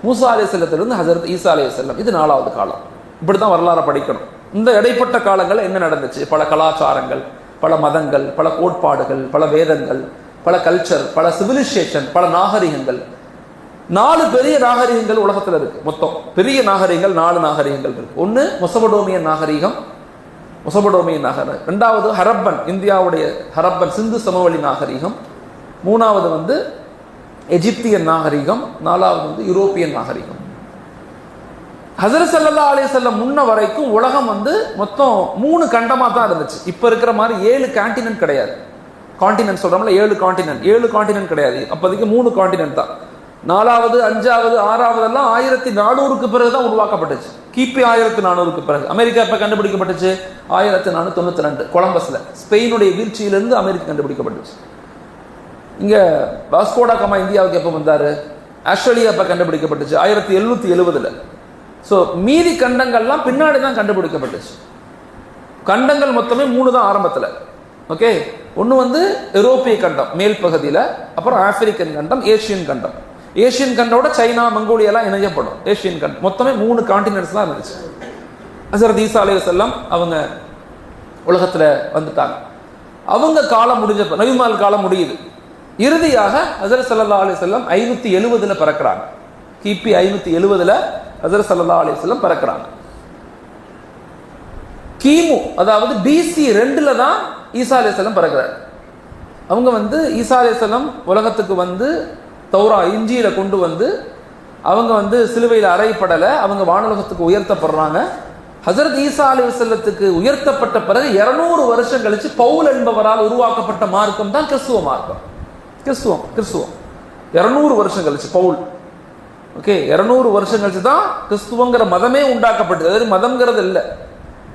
மூசா அலைஹிஸ்ஸலாத்திலிருந்து ஹஜரத் ஈசா அலைஹிஸ்ஸலாம், இது 4வது காலம். இப்படித்தான் வரலாறு படிக்கணும். இந்த இடைப்பட்ட காலங்கள் என்ன நடந்துச்சு, பல கலாச்சாரங்கள், பல மதங்கள், பல கோட்பாடுகள், பல வேதங்கள், பல கல்ச்சர், பல சிவிலைசேஷன், பல நாகரிகங்கள். 4 பெரிய நாகரிகங்கள் உலகத்தில் இருக்கு. மொத்தம் பெரிய நாகரிகங்கள் 4 நாகரிகங்கள் இருக்கு. ஒன்று மெசபடோமியன் நாகரிகம், மெசபடோமியன் நாகரிகம். 2வது ஹரப்பன், இந்தியாவுடைய ஹரப்பன் சிந்து சமவெளி நாகரிகம். 3வது எஜிப்தியன் நாகரிகம். 4வது யூரோப்பியன் நாகரிகம். ஹஸரத் ஸல்லல்லாஹு அலைஹி வஸல்லம் முன்ன வரைக்கும் உலகம் மொத்தம் 3 கண்டமா தான் இருந்துச்சு. இப்ப இருக்கிற மாதிரி 7 கான்டினென்ட் கிடையாது. கான்டினென்ட் சொல்றோம்ல, 7 கான்டினென்ட் கிடையாது. அப்போதைக்கு 3 கான்டினென்ட் தான். 4வது 5வது 6வது எல்லாம் 1400க்கு பிறகுதான் உருவாக்கப்பட்டுச்சு. கிபி 1400க்கு பிறகு. அமெரிக்கா எப்ப கண்டுபிடிக்கப்பட்டுச்சு, 1492 கொலம்பஸ்ல. ஸ்பெயினுடைய வீழ்ச்சியிலிருந்து அமெரிக்கா கண்டுபிடிக்கப்பட்டுச்சு. இங்க வாஸ்கோடா காமா இந்தியாவுக்கு எப்ப வந்தாரு, ஆஸ்திரேலியா எப்ப கண்டுபிடிக்கப்பட்டுச்சு, 1770. ஸோ மீதி கண்டங்கள்லாம் பின்னாடி தான் கண்டுபிடிக்கப்பட்டுச்சு. கண்டங்கள் மொத்தமே 3 தான் ஆரம்பத்தில். ஓகே, ஒன்று யூரோப்பிய கண்டம் மேல் பகுதியில், அப்புறம் ஆப்பிரிக்கன் கண்டம், ஏஷியன் கண்டம். ஏஷியன் கண்டோட சைனா மங்கோலியெல்லாம் இணையப்படும். ஏஷியன் கண்டம் மொத்தமே 3 கான்டினென்ட்ஸ் தான் இருந்துச்சு. ஹஸரத் ஈசா அலைஹிஸ்ஸலாம் அவங்க உலகத்தில் வந்துட்டாங்க. அவங்க காலம் முடிஞ்சப்ப நபிமார்கள் காலம் முடியுது. இறுதியாக ஹஸரத் ஸல்லல்லாஹு அலைஹி வஸல்லம் 570 பிறக்கிறாங்க. கிபி 570 ஹஸரத் ஸல்லல்லாஹு அலைஹி வஸல்லம் பிறக்கிறாங்க. கிமு அதாவது பிசி 2 தான் ஈசா அலைஹிஸ்ஸலாம் பிறக்கிறார். அவங்க ஈசா அலைஹிஸ்ஸலாம் உலகத்துக்கு தௌரா இஞ்சியில கொண்டு அவங்க சிலுவையில் அறையப்படலை, அவங்க வானுலகத்துக்கு உயர்த்தப்படுறாங்க. ஹஸரத் ஈசா அலைஹிஸ்ஸலாத்துக்கு உயர்த்தப்பட்ட பிறகு 200 வருஷம் கழிச்சு பவுல் என்பவரால் உருவாக்கப்பட்ட மார்க்கம் தான் கிறிஸ்துவ மார்க்கம். கிறிஸ்துவம் 200 வருஷம் கழிச்சு பவுல். ஓகே, 200 வருஷம் கழிச்சு தான் கிறிஸ்துவங்கிற மதமே உண்டாக்கப்பட்டது. அதாவது மதம்ங்கிறது இல்லை.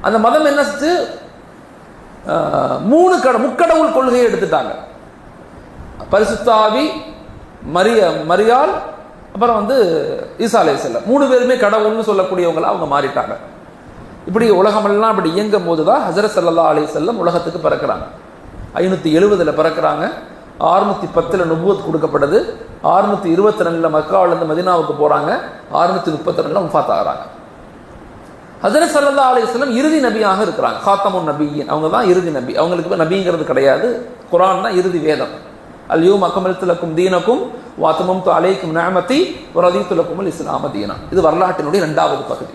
அந்த மதம் என்ன செஞ்சு 3 முக்கடவுள் கொள்கையை எடுத்துட்டாங்க. பரிசுத்த ஆவி, மரியாள், அப்புறம் ஈசா அலைஹிஸ்ஸலாம் 3 பேருமே கடவுள்னு சொல்லக்கூடியவங்களா அவங்க மாறிட்டாங்க. இப்படி உலகமெல்லாம் அப்படி இயங்கும் போதுதான் ஹஸரத் ஸல்லல்லாஹு அலைஹி வஸல்லம் உலகத்துக்கு பிறக்கிறாங்க. 570 பிறக்கிறாங்க. 610 நுபுவத் கொடுக்கப்படுது. 622 மக்காவிலிருந்து மதீனாவுக்கு போறாங்க. 632 வஃபாத் ஆகிறாங்க. ஹஜ்ரத் ஸல்லல்லாஹு அலைஹி வஸல்லம் இறுதி நபியாக இருக்கிறாங்க. காத்தமுன் நபியின், அவங்க தான் இறுதி நபி. அவங்களுக்கு நபிங்கிறது கிடையாது. குர்ஆன் தான் இறுதி வேதம். அல்யௌம அக்மல்து லக்கும் தீனக்கும் வ அத்மம்து அலைக்கும் நிஅமதி வ ரதீது லக்குமுல் இஸ்லாம தீனா. இது வரலாற்றினுடைய இரண்டாவது பகுதி.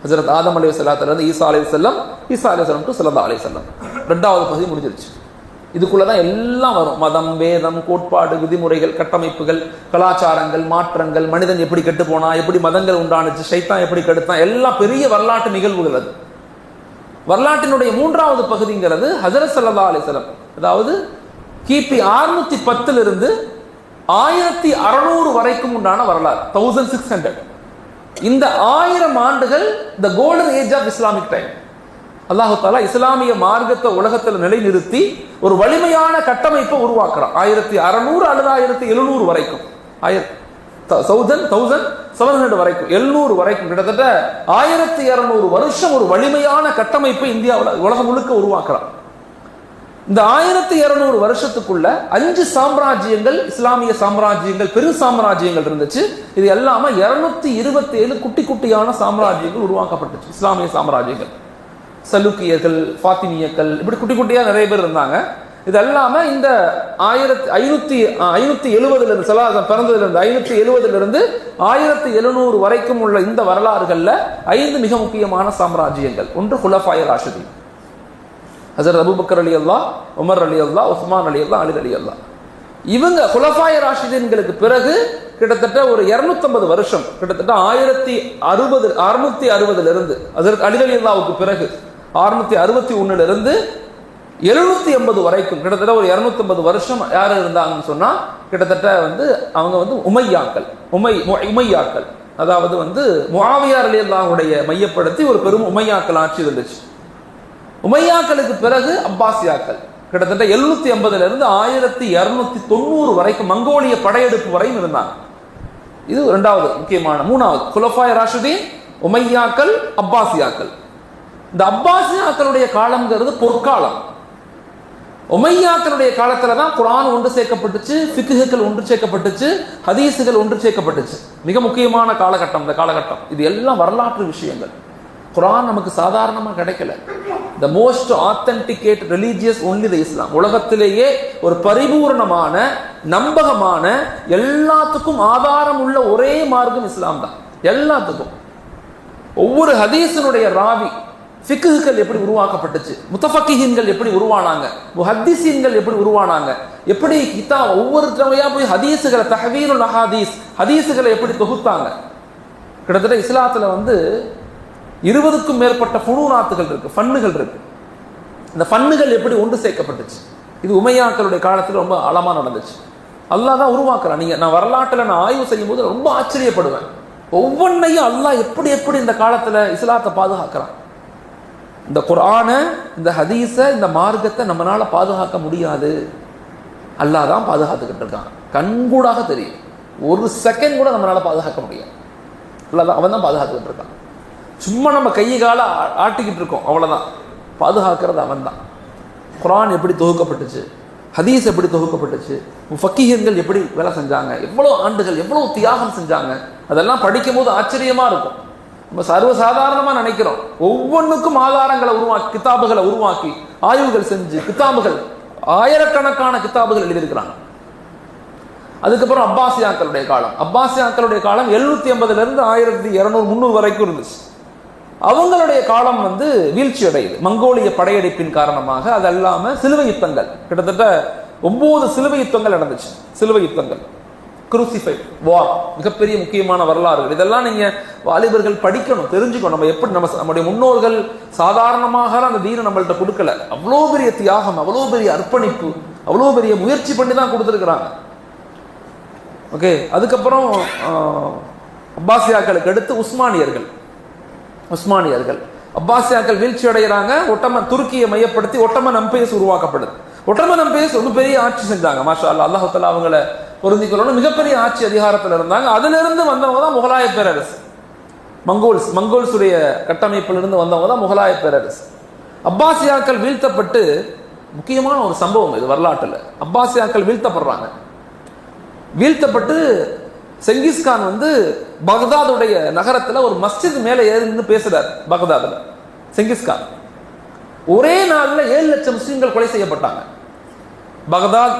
ஹஜ்ரத் ஆதம் அலைஹிஸ்ஸலாத்துல இருந்து ஈசா அலைஹிஸ்ஸலாம், ஈசா அலைஹிஸ்ஸலாம் டு ஸல்லல்லாஹு அலைஹி வஸல்லம் இரண்டாவது பகுதி முடிஞ்சிருச்சு. இதுக்குள்ளதான் எல்லாம் வரும். மதம், வேதம், கோட்பாடு, விதிமுறைகள், கட்டமைப்புகள், கலாச்சாரங்கள், மாற்றங்கள், மனிதன் எப்படி கெட்டு போனா, எப்படி மதங்கள் உண்டானுச்சு, ஷைத்தான் எப்படி கெடுத்தான், எல்லாம் பெரிய வரலாற்று நிகழ்வுகள். அது வரலாற்றினுடைய மூன்றாவது பகுதிங்கிறது ஹஜ்ரத் ஸல்லல்லாஹு அலைஹி வஸல்லம், அதாவது கிபி 610 இருந்து 1600 வரைக்கும் உண்டான வரலாறு. 1600. இந்த 1000 ஆண்டுகள் the golden age of Islamic time. அல்லாஹு தாலா இஸ்லாமிய மார்க்கத்தை உலகத்தில் நிலைநிறுத்தி ஒரு வலிமையான கட்டமைப்பை உருவாக்குறான். 1600 அல்லது 1700 வரைக்கும், 1700 வரைக்கும், 700 வரைக்கும், கிட்டத்தட்ட 1200 வருஷம் ஒரு வலிமையான கட்டமைப்பை இந்தியாவில் உலகம் முழுக்க உருவாக்குறான். இந்த 1200 வருஷத்துக்குள்ள 5 சாம்ராஜ்யங்கள், இஸ்லாமிய சாம்ராஜ்யங்கள், பெரு சாம்ராஜ்யங்கள் இருந்துச்சு. இது எல்லாமே 227 குட்டி குட்டியான சாம்ராஜ்யங்கள் உருவாக்கப்பட்டுச்சு. இஸ்லாமிய சாம்ராஜ்யங்கள், சலுக்கியர்கள், ஃபாத்திமியர்கள், இப்படி குட்டி குட்டியா நிறைய பேர் இருந்தாங்க. இது எல்லாமே இந்த 570 சலாசம் பிறந்ததிலிருந்து 570 1700 வரைக்கும் உள்ள இந்த வரலாறுகள்ல 5 மிக முக்கியமான சாம்ராஜ்யங்கள். ஒன்று குலஃபாய ராஷிதீன், ஹஜ்ரத் அபூபக்கர் ரலியல்லாஹ், உமர் ரலியல்லாஹ், உஸ்மான் ரலியல்லாஹ், அலி ரலியல்லாஹ். இவங்க குலஃபாய ராஷிதீன்களுக்கு பிறகு கிட்டத்தட்ட ஒரு 250 வருஷம், கிட்டத்தட்ட 660 இருந்து ஹஜ்ரத் அலி ரலியல்லாஹுக்கு பிறகு 661 இருந்து 780 வரைக்கும் கிட்டத்தட்ட ஒரு 250 வருஷம் யார் இருந்தாங்கன்னு சொன்னா, கிட்டத்தட்ட அவங்க உமையாக்கள், உமையாக்கள், அதாவது முஆவியா ரலியல்லாஹுடைய மையப்படுத்தி ஒரு பெரும் உமையாக்கள் ஆட்சி இருந்துச்சு. உமையாக்களுக்கு பிறகு அப்பாசியாக்கள் கிட்டத்தட்ட 780 இருந்து 1290 வரைக்கும் மங்கோலிய படையெடுப்பு வரையும் இருந்தாங்க. இது இரண்டாவது முக்கியமான. மூணாவது குலஃபாய ராஷிதீன், உமையாக்கள், அப்பாசியாக்கள். இந்த அப்பாசியாக்களுடைய காலம்ங்கிறது பொற்காலம். உமையாக்களுடைய காலத்துல தான் குர்ஆன் ஒன்று சேர்க்கப்பட்டுச்சு, ஃபிக்ஹுகள் ஒன்று சேர்க்கப்பட்டுச்சு, ஹதீஸுகள் ஒன்று சேர்க்கப்பட்டுச்சு. மிக முக்கியமான காலகட்டம் இந்த காலகட்டம். இது எல்லாம் வரலாற்று விஷயங்கள். குர்ஆன் நமக்கு சாதாரணமா கிடைக்கல. The most authenticate religious only the Islam. உலகத்திலேயே ஒரு பரிபூர்ணமான, நம்பகமான, எல்லாத்துக்கும் ஆதாரம் உள்ள ஒரே மார்க்கம் இஸ்லாம் தான். எல்லாத்துக்கும். ஒவ்வொரு ஹதீஸினுடைய ராவி, ஃபிக்ஹுகள் எப்படி உருவாக்கப்பட்டுச்சு, முத்தஃபக்கிஹீன்கள் எப்படி உருவானாங்க, முஹத்திஸீன்கள் எப்படி உருவானாங்க, எப்படி ஒவ்வொரு தடவையா போய் ஹதீஸுகளை, தஹ்வீருல் அஹாதீஸ், ஹதீஸுகளை எப்படி தொகுத்தாங்க. கிட்டத்தட்ட இஸ்லாத்துல 20க்கும் மேற்பட்ட ஃபுனூனாத்துகள் இருக்கு, ஃபன்னுகள் இருக்கு. இந்த ஃபன்னுகள் எப்படி ஒன்று சேர்க்கப்பட்டுச்சு, இது உமையாக்களுடைய காலத்தில் ரொம்ப ஆழமா நடந்துச்சு. அல்லாஹ் தான் உருவாக்குறான். நான் வரலாற்றில் ஆய்வு செய்யும் போது ரொம்ப ஆச்சரியப்படுவேன். ஒவ்வொன்றையும் அல்லாஹ் எப்படி எப்படி இந்த காலத்துல இஸ்லாத்தை பாதுகாக்கிறான். இந்த குர்ஆனை, இந்த ஹதீஸை, இந்த மார்க்கத்தை நம்மளால பாதுகாக்க முடியாது. அல்லாஹ் தான் பாதுகாத்துக்கிட்டு இருக்கான். கண்கூடாக தெரியும். ஒரு செகண்ட் கூட நம்மளால பாதுகாக்க முடியாது. அல்லாஹ் தான், அவன் தான் பாதுகாத்துக்கிட்டு இருக்கான். சும்மா நம்ம கையை கால ஆட்டிக்கிட்டு இருக்கோம், அவ்வளவுதான். பாதுகாக்கிறது அவன் தான். குர்ஆன் எப்படி தொகுக்கப்பட்டுச்சு, ஹதீஸ் எப்படி தொகுக்கப்பட்டுச்சு, முஃபக்கிஹீன்கள் எப்படி வேலை செஞ்சாங்க, எவ்வளவு ஆண்டுகள், எவ்வளவு தியாகம் செஞ்சாங்க, அதெல்லாம் படிக்கும் போது ஆச்சரியமா இருக்கும். நம்ம சர்வசாதாரணமா நினைக்கிறோம். ஒவ்வொன்றுக்கும் ஆதாரங்களை உருவாக்கி, கிதாபுகளை உருவாக்கி, ஆய்வுகள் செஞ்சு, கிதாபுகள், ஆயிரக்கணக்கான கிதாபுகள் எழுதியிருக்கிறாங்க. அதுக்கப்புறம் அப்பாசியாக்களுடைய காலம். அப்பாசியாக்களுடைய காலம் 780 இருந்து 1200 300 வரைக்கும் இருந்துச்சு. அவங்களுடைய காலம் வீழ்ச்சி அடையுது மங்கோலிய படையெடுப்பின் காரணமாக. அது அல்லாம சிலுவை யுத்தங்கள், கிட்டத்தட்ட 9 சிலுவை யுத்தங்கள் நடந்துச்சு. சிலுவை யுத்தங்கள், குரூசிஃபை வார், மிகப்பெரிய முக்கியமான வரலாறுகள். இதெல்லாம் நீங்க வாலிபர்கள் படிக்கணும், தெரிஞ்சுக்கணும். நம்ம எப்படி நம்முடைய முன்னோர்கள் சாதாரணமாக அந்த தீனை நம்மள்ட்ட கொடுக்கல. அவ்வளோ பெரிய தியாகம், அவ்வளோ பெரிய அர்ப்பணிப்பு, அவ்வளோ பெரிய முயற்சி பண்ணி தான் கொடுத்துருக்குறாங்க. ஓகே. அதுக்கப்புறம் அப்பாசியாக்களுக்கு அடுத்து உஸ்மானியர்கள். அப்பாசியாக்கள் வீழ்ச்சி அடைகிறாங்க. துருக்கியை மையப்படுத்தி ஒட்டமன் எம்பையர்ஸ் உருவாக்கப்படுது. ஒட்டமன் எம்பையர்ஸ் ரொம்ப பெரிய ஆட்சி செஞ்சாங்க. மாஷா அல்லாஹ், அல்லாஹ் தஆலா அவங்கள பொருந்திக்கொள்ளணும். மிகப்பெரிய ஆட்சி அதிகாரத்தில் இருந்தாங்க. அதுல இருந்து வந்தவங்க தான் முகலாய பேரரசு. மங்கோல்ஸுடைய கட்டமைப்பிலிருந்து வந்தவங்க தான் முகலாய பேரரசு. அப்பாசியாக்கள் வீழ்த்தப்பட்டு, முக்கியமான ஒரு சம்பவம் இது வரலாற்றில். அப்பாசியாக்கள் வீழ்த்தப்படுறாங்க. வீழ்த்தப்பட்டு செங்கிஸ்கான் வந்து பக்தாதுடைய நகரத்துல ஒரு மஸ்ஜித் மேல ஏறி பேசுறார். பக்தாதுல செங்கிஸ்கான் ஒரே நாள்ல 7 லட்சம் முஸ்லிம்கள் கொலை செய்யப்பட்டாங்க. பக்தாத்,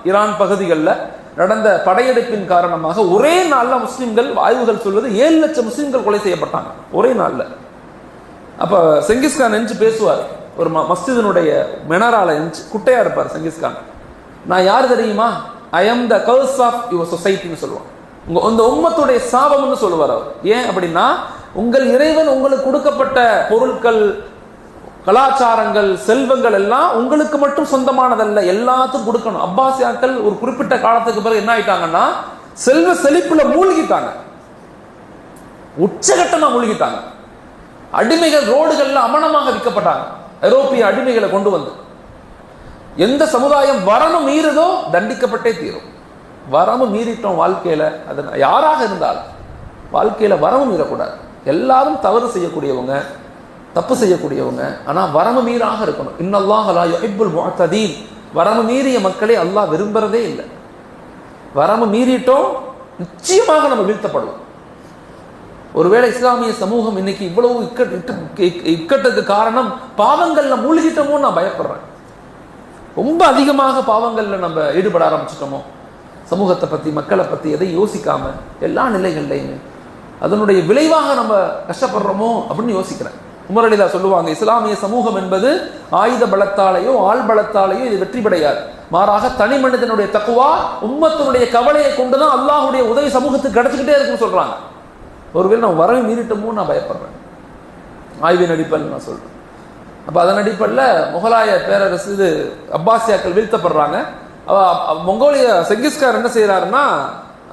ஈரான் பகுதிகளில் நடந்த படையெடுப்பின் காரணமாக ஒரே நாள்ல முஸ்லிம்கள், ஆய்வுகள் சொல்வது 7 லட்சம் முஸ்லிம்கள் கொலை செய்யப்பட்டாங்க ஒரே நாள்ல. அப்ப செங்கிஸ்கான் நினைச்சு பேசுவார். ஒரு மஸ்ஜிதினுடைய மெனரால நினைச்சு குட்டையா இருப்பார் செங்கிஸ்கான். நான் யார் தெரியுமா? I am the curse of your சொசைட்டின்னு சொல்லுவான். உங்க உம்மத்துடைய சாபம்னு சொல்லுவார் அவர். ஏன் அப்படின்னா, உங்கள் இறைவன் உங்களுக்கு கொடுக்கப்பட்ட பொருட்கள், கலாச்சாரங்கள், செல்வங்கள் எல்லாம் உங்களுக்கு மட்டும் சொந்தமானதல்ல, எல்லாத்துக்கும் கொடுக்கணும். அப்பாசியாக்கள் ஒரு குறிப்பிட்ட காலத்துக்கு பிறகு என்ன ஆயிட்டாங்கன்னா, செல்வ செழிப்புல மூழ்கிட்டாங்க, உச்சகட்டமா மூழ்கிட்டாங்க. அடிமைகள் ரோடுகள்ல அமனமாக விற்கப்பட்டாங்க. ஐரோப்பிய அடிமைகளை கொண்டு வந்து எந்த சமுதாயம் வரம்பு மீறுதோ தண்டிக்கப்பட்டே தீரும். வரம்பு மீறிட்டோம் வாழ்க்கையில, அது யாராக இருந்தாலும் வாழ்க்கையில வரம்பு மீறக்கூடாது. எல்லாரும் தவறு செய்யக்கூடியவங்க, தப்பு செய்யக்கூடியவங்க, ஆனா வரம்பு மீறாக இருக்கணும். இன்னல்லாஹ லா யுஹிப்புல் முஅ்ததீன். வரம்பு மீறிய மக்களை அல்லாஹ் விரும்புறதே இல்லை. வரம்பு மீறிட்டோம் நிச்சயமாக நம்ம வீழ்த்தப்படுவோம். ஒருவேளை இஸ்லாமிய சமூகம் இன்னைக்கு இவ்வளவு இக்கட்டுக்கு காரணம் பாவங்கள்ல மூழ்கிட்டோமோ நான் பயப்படுறேன். ரொம்ப அதிகமாக பாவங்கள்ல நம்ம ஈடுபட ஆரம்பிச்சிட்டோமோ, சமூகத்தை பத்தி, மக்களை பத்தி எதை யோசிக்காம எல்லா நிலைகள்லையுமே அதனுடைய விளைவாக நம்ம கஷ்டப்படுறோமோ அப்படின்னு யோசிக்கிறேன். உமர் அலிலா சொல்லுவாங்க, இஸ்லாமிய சமூகம் என்பது ஆயுத பலத்தாலேயோ ஆள் பலத்தாலேயோ இது வெற்றி பெறையாது. மாறாக தனி மனிதனுடைய தக்குவா, உம்மத்தினுடைய கவலையை கொண்டுதான் அல்லாஹுடைய உதவி சமூகத்துக்கு கிடைச்சிக்கிட்டே இருக்குன்னு சொல்றாங்க. ஒருவேளை நான் வரவை மீறிட்டோமோ நான் பயப்படுறேன். ஆய்வின் அடிப்படையில் நான் சொல்றேன். அப்ப அதன் அடிப்படையில் முகலாய பேரரசு, இது அப்பாசியாக்கள் வீழ்த்தப்படுறாங்க. மங்கோலிய செங்கிஸ்கான் என்ன செய்யறாருன்னா,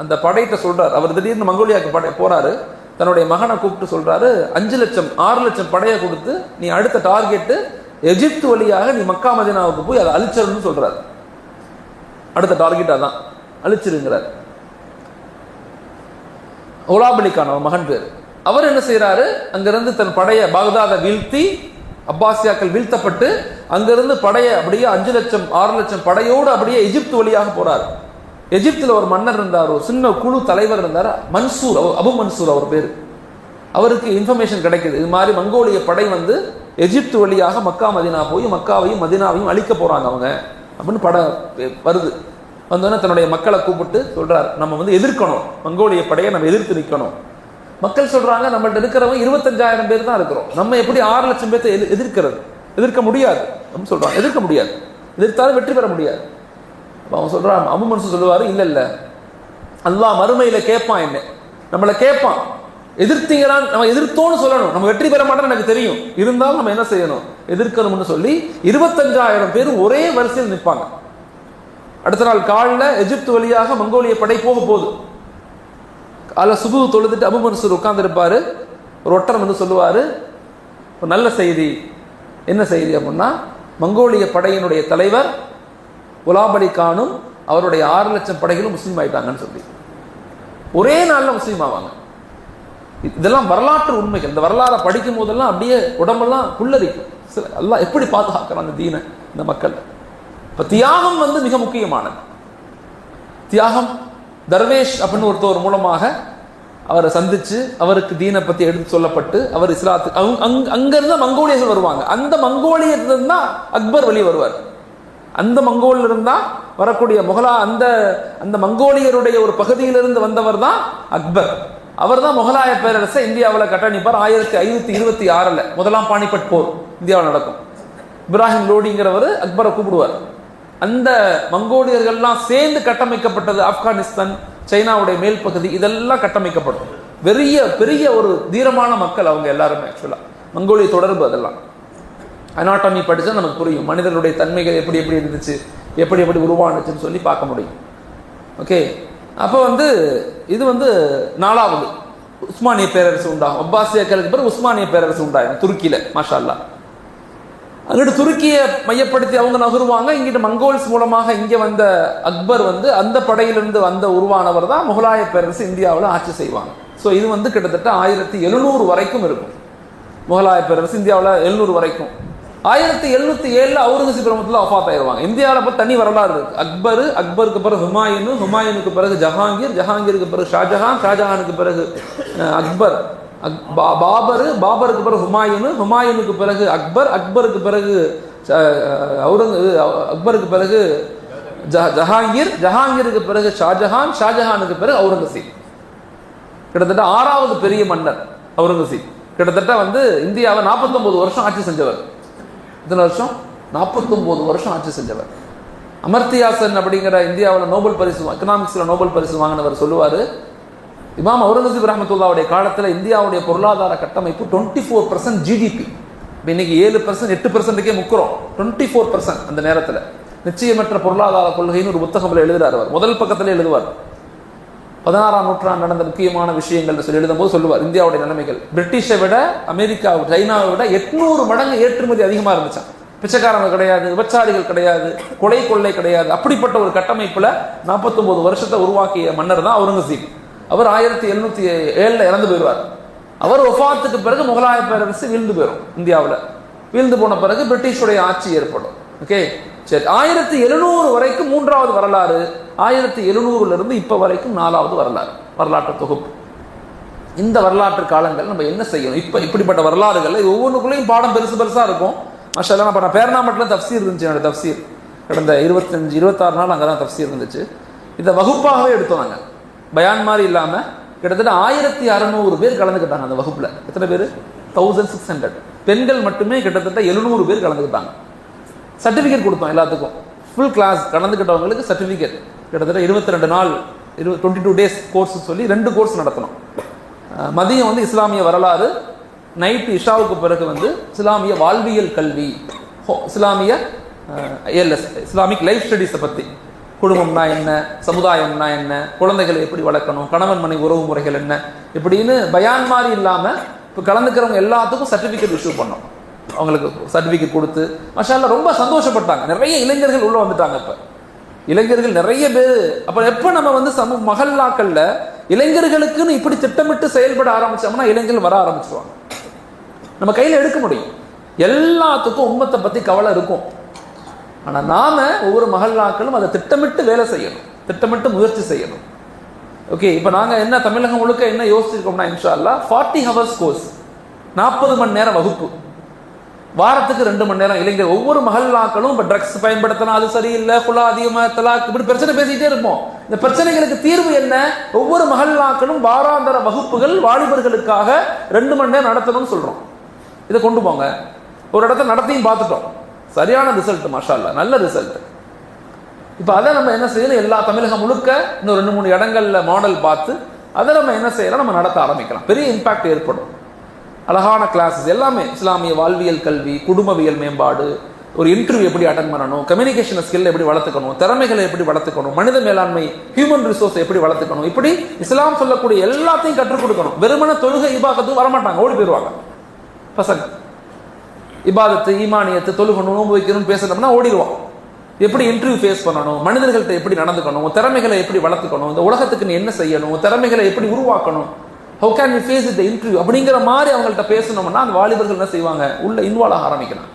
அந்த படையிட்ட சொல்றாரு. அவர் திடீர்னு மங்கோலியாவுக்கு படை போறாரு. தன்னுடைய மகனை கூப்பிட்டு சொல்றாரு, 5 லட்சம் 6 லட்சம் படையை கொடுத்து நீ அடுத்த டார்கெட்டு எஜிப்து வழியாக நீ மக்கா மதீனாவுக்கு போய் அதை அழிச்சிருன்னு சொல்றாரு. அடுத்த டார்கெட் அதான், அழிச்சிருங்கிறார். உலாபலி கான் அவர் மகன் பேர். அவர் என்ன செய்யறாரு, அங்கிருந்து தன் படைய பாக்தாதை வீழ்த்தி, அப்பாசியாக்கள் வீழ்த்தப்பட்டு அங்கிருந்து படைய அப்படியே 5 லட்சம் 6 லட்சம் படையோடு அப்படியே எஜிப்து வழியாக போறார். எஜிப்துல ஒரு மன்னர் இருந்தார், ஒரு சின்ன குழு தலைவர் இருந்தார், மன்சூர், அபு மன்சூர் அவர் பேர். அவருக்கு இன்ஃபர்மேஷன் கிடைக்குது, இது மாதிரி மங்கோலிய படை வந்து எஜிப்து வழியாக மக்கா மதினா போய் மக்காவையும் மதினாவையும் அழிக்க போறாங்க அவங்க அப்படின்னு படை வருது. வந்தோடனே தன்னுடைய மக்களை கூப்பிட்டு சொல்றாரு, நம்ம வந்து எதிர்க்கணும், மங்கோலிய படையை நம்ம எதிர்த்து நிற்கணும். மக்கள் சொல்றாங்க, நம்மள்ட்ட இருக்கிறவங்க 25,000 பேர் தான் இருக்கிறோம், நம்ம எப்படி 6 லட்சம் பேர்த்தை எதிர்க்கிறது? எதிர்க்க முடியாது அப்படின்னு சொல்றாங்க. எதிர்க்க முடியாது, எதிர்த்தாலும் வெற்றி பெற முடியாது. அவன் சொல்றான், அபு மன்சூர் சொல்லுவாரு, இல்ல இல்ல, அல்லாஹ் மறுமையில கேட்பான், என்ன நம்மளை கேட்பான், எதிர்த்தீங்களான், நம்ம எதிர்த்தோன்னு சொல்லணும், நம்ம வெற்றி பெற மாட்டோம்னு எனக்கு தெரியும், இருந்தாலும் நம்ம என்ன செய்யணும், எதிர்க்கணும்னு சொல்லி 25,000 பேர் ஒரே வரிசையில் நிற்பாங்க. அடுத்த நாள் காலைல எஜிப்து வழியாக மங்கோலிய படை போக போகுது. காலை சுபு தொழுதுட்டு அபு மன்சூர் உட்கார்ந்து இருப்பாரு. ஒரு ஒற்றர் வந்து சொல்லுவாரு, ஒரு நல்ல செய்தி. என்ன செய்தி அப்படின்னா, மங்கோலிய படையினுடைய தலைவர் உலாபலி கானும் அவருடைய 6 லட்சம் படைகளும் முஸ்லீம் ஆயிட்டாங்கன்னு சொல்லி ஒரே நாள்ல முஸ்லீம் ஆவாங்க. இதெல்லாம் வரலாற்று உண்மைகள். இந்த வரலாறை படிக்கும் போதெல்லாம் அப்படியே உடம்பெல்லாம் புல்லரிக்கும். அல்லாஹ் எப்படி பாதுகாக்கிறான் அந்த தீனை, இந்த மக்கள். இப்ப தியாகம் வந்து மிக முக்கியமானது. தியாகம், தர்வேஷ் அப்படின்னு ஒருத்தவர் மூலமாக அவரை சந்திச்சு அவருக்கு தீனை பத்தி எடுத்து சொல்லப்பட்டு அவர் இஸ்லாத்து அங்கிருந்து மங்கோலியர்கள் வருவாங்க. அந்த மங்கோலியர்கள் தான் அக்பர் வெளியே வருவார். அந்த மங்கோலில் இருந்தா வரக்கூடிய முகலா அந்த மங்கோலியருடைய ஒரு பகுதியிலிருந்து வந்தவர் தான் அக்பர். அவர் தான் முகலாய பேரரசை இந்தியாவில் கட்டணிப்பார். 1526 முதலாம் பானிபட் போர் இந்தியாவில் நடக்கும். இப்ராஹிம் லோடிங்கிறவர் அக்பரை கூப்பிடுவார். அந்த மங்கோலியர்கள்லாம் சேர்ந்து கட்டமைக்கப்பட்டது ஆப்கானிஸ்தான், சைனாவுடைய மேல் பகுதி, இதெல்லாம் கட்டமைக்கப்படும். பெரிய பெரிய ஒரு தீரமான மக்கள் அவங்க எல்லாருமே. ஆக்சுவலா மங்கோலிய தொடர்பு அதெல்லாம் அனாட்டமி படிச்சா நமக்கு புரியும். மனிதனுடைய தன்மைகள் எப்படி எப்படி இருந்துச்சு, எப்படி எப்படி உருவானுச்சுன்னு சொல்லி பார்க்க முடியும். ஓகே, அப்போ வந்து இது வந்து 4வது உஸ்மானிய பேரரசு உண்டாகும். அப்பாசியாக்களுக்கு பிறகு உஸ்மானிய பேரரசு உண்டாகும் துருக்கியில. மாஷா அல்லாஹ். அங்கிட்டு துருக்கியை மையப்படுத்தி அவங்க நகருவாங்க. இங்கிட்டு மங்கோல்ஸ் மூலமாக இங்கே வந்த அக்பர் வந்து அந்த படையிலிருந்து வந்த உருவானவர் தான் முகலாய பேரரசு இந்தியாவில் ஆட்சி செய்வாங்க. ஸோ இது வந்து கிட்டத்தட்ட 1700 வரைக்கும் இருக்கும். முகலாய பேரரசு இந்தியாவில் 700 வரைக்கும். 1707 அவுரங்கசீப் ரஹ்மத்துல்லாஹி வஃபாத் ஆயிருவாங்க. இந்தியாவில் இப்போ தனி வரலாறு இருக்கு. அக்பருக்கு பிறகு ஹுமாயூனுக்கு பிறகு ஜஹாங்கீருக்கு பிறகு ஷாஜஹானுக்கு பிறகு அக்பர், பாபருக்கு பிறகு ஹுமாயூனுக்கு பிறகு அக்பருக்கு பிறகு அக்பருக்கு பிறகு ஜஹாங்கீருக்கு பிறகு ஷாஜஹானுக்கு பிறகு அவுரங்கசீப். கிட்டத்தட்ட 6வது பெரிய மன்னர் அவுரங்கசீப். கிட்டத்தட்ட இந்தியாவை 49 வருஷம் ஆட்சி செஞ்சவர். எத்தனை வருஷம்? 49 வருஷம் ஆட்சி செஞ்சவர். அமர்த்தியா சென் அப்படிங்கிற இந்தியாவில் நோபல் பரிசு, எக்கனாமிக்ஸில் நோபல் பரிசு வாங்கினவர் சொல்லுவார், இமாம் அவுரங்கசீப் ரஹ்மத்துல்லாஹுடைய காலத்தில் இந்தியாவுடைய பொருளாதார கட்டமைப்பு 24% ஜிடிபி. இன்னைக்கு 7% 8%க்கே முக்கிறோம். 24% அந்த நேரத்தில். நிச்சயமற்ற பொருளாதார கொள்கைன்னு ஒரு புத்தகத்தில் எழுதுறார். அவர் முதல் பக்கத்தில் எழுதுவார். 16ஆம் நூற்றாண்டு நடந்த முக்கியமான விஷயங்கள் சொல்லி எழுதும்போது சொல்லுவார், இந்தியாவுடைய நிலைமைகள் பிரிட்டிஷை விட, அமெரிக்கா, சைனாவை விட 800 மடங்கு ஏற்றுமதி அதிகமாக இருந்துச்சான். பிச்சைக்காரங்க கிடையாது, விபச்சாரிகள் கிடையாது, கொள்ளை கிடையாது. அப்படிப்பட்ட ஒரு கட்டமைப்புல 49 வருஷத்தை உருவாக்கிய மன்னர் தான் அவுரங்கசீப். அவர் 1707 இறந்து போயிடுவார். அவர் வஃபாத்துக்கு பிறகு முகலாய பேரரசு வீழ்ந்து போயிடும். இந்தியாவில் வீழ்ந்து போன பிறகு பிரிட்டிஷுடைய ஆட்சி ஏற்படும். ஓகே, சரி. 1700 வரைக்கும் 3வது வரலாறு, 1700 இருந்து இப்ப வரைக்கும் 4வது வரலாறு, வரலாற்று தொகுப்பு. இந்த வரலாற்று காலங்கள் நம்ம என்ன செய்யணும்? இப்படிப்பட்ட வரலாறுகள் ஒவ்வொன்றுக்குள்ளேயும் பாடம் பெருசா இருக்கும். மாஷாஅல்லாஹ், நான் பேர்னாமட்டில் தஃப்சீர் இருந்துச்சு. என்னோட தஃப்சீர் கடந்த 25-26 நாள் அங்கே தான் தஃப்சீர் இருந்துச்சு. இதை வகுப்பாகவே எடுத்தோம். நாங்கள் பயான் மாதிரி இல்லாமல் கிட்டத்தட்ட 1600 பேர் கலந்துக்கிட்டாங்க அந்த வகுப்பில். எத்தனை பேர்? 1600. பெண்கள் மட்டுமே கிட்டத்தட்ட 700 பேர் கலந்துக்கிட்டாங்க. சர்டிஃபிகேட் கொடுத்தோம் எல்லாத்துக்கும். ஃபுல் கிளாஸ் கலந்துக்கிட்டவங்களுக்கு சர்டிஃபிகேட். கிட்டத்தட்ட 22 நாள் 22 டேஸ் கோர்ஸ் சொல்லி 2 கோர்ஸ் நடத்தணும். மதியம் இஸ்லாமிய வரலாறு, நைட்டு இஷாவுக்கு பிறகு இஸ்லாமிய வாழ்வியல் கல்வி, இஸ்லாமிய இஸ்லாமிக் லைஃப் ஸ்டடீஸை பற்றி, குடும்பம்னா என்ன, சமுதாயம்னா என்ன, குழந்தைகளை எப்படி வளர்க்கணும், கணவன் மனைவி உறவு முறைகள் என்ன, இப்படின்னு பயான் மாதிரி இல்லாமல் இப்போ கலந்துக்கிறவங்க எல்லாத்துக்கும் சர்டிஃபிகேட் இஷ்யூ பண்ணோம். அவங்களுக்கு சர்டிஃபிகேட் கொடுத்து மாஷாஅல்லாஹ் ரொம்ப சந்தோஷப்பட்டாங்க. நிறைய இளைஞர்கள் உள்ள வந்துட்டாங்க. இப்போ இளைஞர்கள் நிறைய பேர். அப்போ எப்போ நம்ம மஹல்லாக்கள்ல இளைஞர்களுக்குன்னு இப்படி திட்டமிட்டு செயல்பட ஆரம்பிச்சோம்னா இளைஞர்கள் வர ஆரம்பிச்சிருவாங்க. நம்ம கையில் எடுக்க முடியும். எல்லாத்துக்கும் உம்மத்தை பற்றி கவலை இருக்கும். ஆனால் நாம ஒவ்வொரு மஹல்லாக்களும் அதை திட்டமிட்டு வேலை செய்யணும், திட்டமிட்டு முயற்சி செய்யணும். ஓகே, இப்போ நாங்கள் என்ன தமிழகம் முழுக்க என்ன யோசிச்சிருக்கோம்னா, இன்ஷா அல்லாஹ் 40 ஹவர்ஸ் கோர்ஸ், 40 மணி நேரம் வகுப்பு, வாரத்துக்கு 2 மணி நேரம். இளைஞர் ஒவ்வொரு மஹல்லாக்களும் இப்போ ட்ரக்ஸ் பயன்படுத்தினா அது சரியில்லை, குலா அதிகமாக, தலாக், இப்படி பிரச்சனை பேசிக்கிட்டே இருப்போம். இந்த பிரச்சனைகளுக்கு தீர்வு என்ன? ஒவ்வொரு மஹல்லாக்களும் வாராந்தர வகுப்புகள் வாலிபர்களுக்காக 2 மணி நேரம் நடத்தணும்னு சொல்றோம். இதை கொண்டு போங்க. ஒரு இடத்த நடத்தியும் பார்த்துட்டோம், சரியான ரிசல்ட், மாஷா அல்லாஹ், நல்ல ரிசல்ட். இப்போ அதை நம்ம என்ன செய்யணும்? எல்லா தமிழகம் முழுக்க இன்னும் 2-3 இடங்கள்ல மாடல் பார்த்து அதை நம்ம என்ன செய்யலாம்? நம்ம நடத்த ஆரம்பிக்கலாம். பெரிய இம்பாக்ட் ஏற்படும். அழகான கிளாஸஸ் எல்லாமே, இஸ்லாமிய வாழ்வியல் கல்வி, குடும்பவியல் மேம்பாடு, ஒரு இன்டர்வியூ எப்படி அட்டன் பண்ணணும், கம்யூனிகேஷன் ஸ்கில் எப்படி வளர்த்துக்கணும், திறமைகளை எப்படி வளர்த்துக்கணும், மனித மேலாண்மை, ஹியூமன் ரிசோர்ஸ் எப்படி வளர்த்துக்கணும், இப்படி இஸ்லாம் சொல்லக்கூடிய எல்லாத்தையும் கற்றுக் கொடுக்கணும். வெறுமன தொழுகை இபாதத்து வரமாட்டாங்க, ஓடி போயிடுவாங்க பசங்க. இபாதத்து, ஈமானியத்து, தொழுகை, நோன்பு வைக்கணும்னு பேசணும்னா ஓடிடுவான். எப்படி இன்டர்வியூ ஃபேஸ் பண்ணணும், மனிதர்கள்ட்ட எப்படி நடந்துக்கணும், திறமைகளை எப்படி வளர்த்துக்கணும், இந்த உலகத்துக்கு நீ என்ன செய்யணும், திறமைகளை எப்படி உருவாக்கணும், how can we face the interview அப்படிங்கிற மாதிரி அவங்கள்ட்ட பேசணும்னா அந்த வாலிபர்கள் என்ன செய்வாங்க? உள்ள இன்வால்வ் ஆக ஆரம்பிக்கணும்.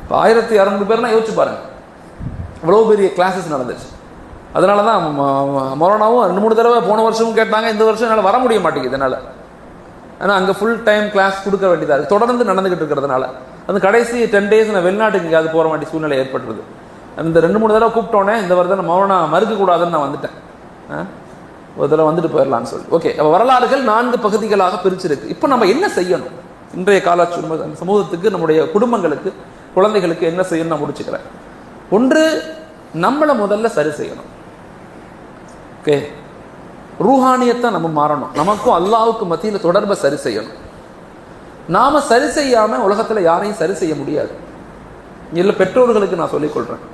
இப்போ 1600 பேர்னா யோசிச்சு பாருங்க, இவ்வளோ பெரிய கிளாஸஸ் நடந்துச்சு. அதனால தான் மொரோனாவும் 2-3 தடவை போன வருஷமும் கேட்டாங்க. இந்த வருஷம் என்னால் வர முடிய மாட்டேங்குது என்னால். ஆனால் அங்கே ஃபுல் டைம் கிளாஸ் கொடுக்க வேண்டியதாக இருக்குது, தொடர்ந்து நடந்துகிட்டு இருக்கிறதுனால. அந்த கடைசி 10 டேஸ் நான் வெளிநாட்டுக்கு அது போகிற வேண்டிய சூழ்நிலை ஏற்பட்டுருது. அந்த 2-3 தடவை கூப்பிட்டோன்னே இந்த வருடம் மௌனா மறுக்கக்கூடாதுன்னு நான் வந்துட்டேன். ஒரு தடவை வந்துட்டு போயிடலான்னு சொல்லி. ஓகே, அப்போ வரலாறுகள் 4 பகுதிகளாக பிரிச்சிருக்கு. இப்போ நம்ம என்ன செய்யணும்? இன்றைய கால சமூகத்துக்கு, நம்முடைய குடும்பங்களுக்கு, குழந்தைகளுக்கு என்ன செய்யணும் நான் முடிச்சுக்கிறேன். ஒன்று, நம்மளை முதல்ல சரி செய்யணும். ஓகே, ரூஹானியத்தை நம்ம மாறணும். நமக்கும் அல்லாஹ்வுக்கும் மத்தியில் தொடர்பை சரி செய்யணும். நாம சரி செய்யாமல் உலகத்தில் யாரையும் சரி செய்ய முடியாது. இல்லை, பெற்றோர்களுக்கு நான் சொல்லிக்கொள்கிறேன்,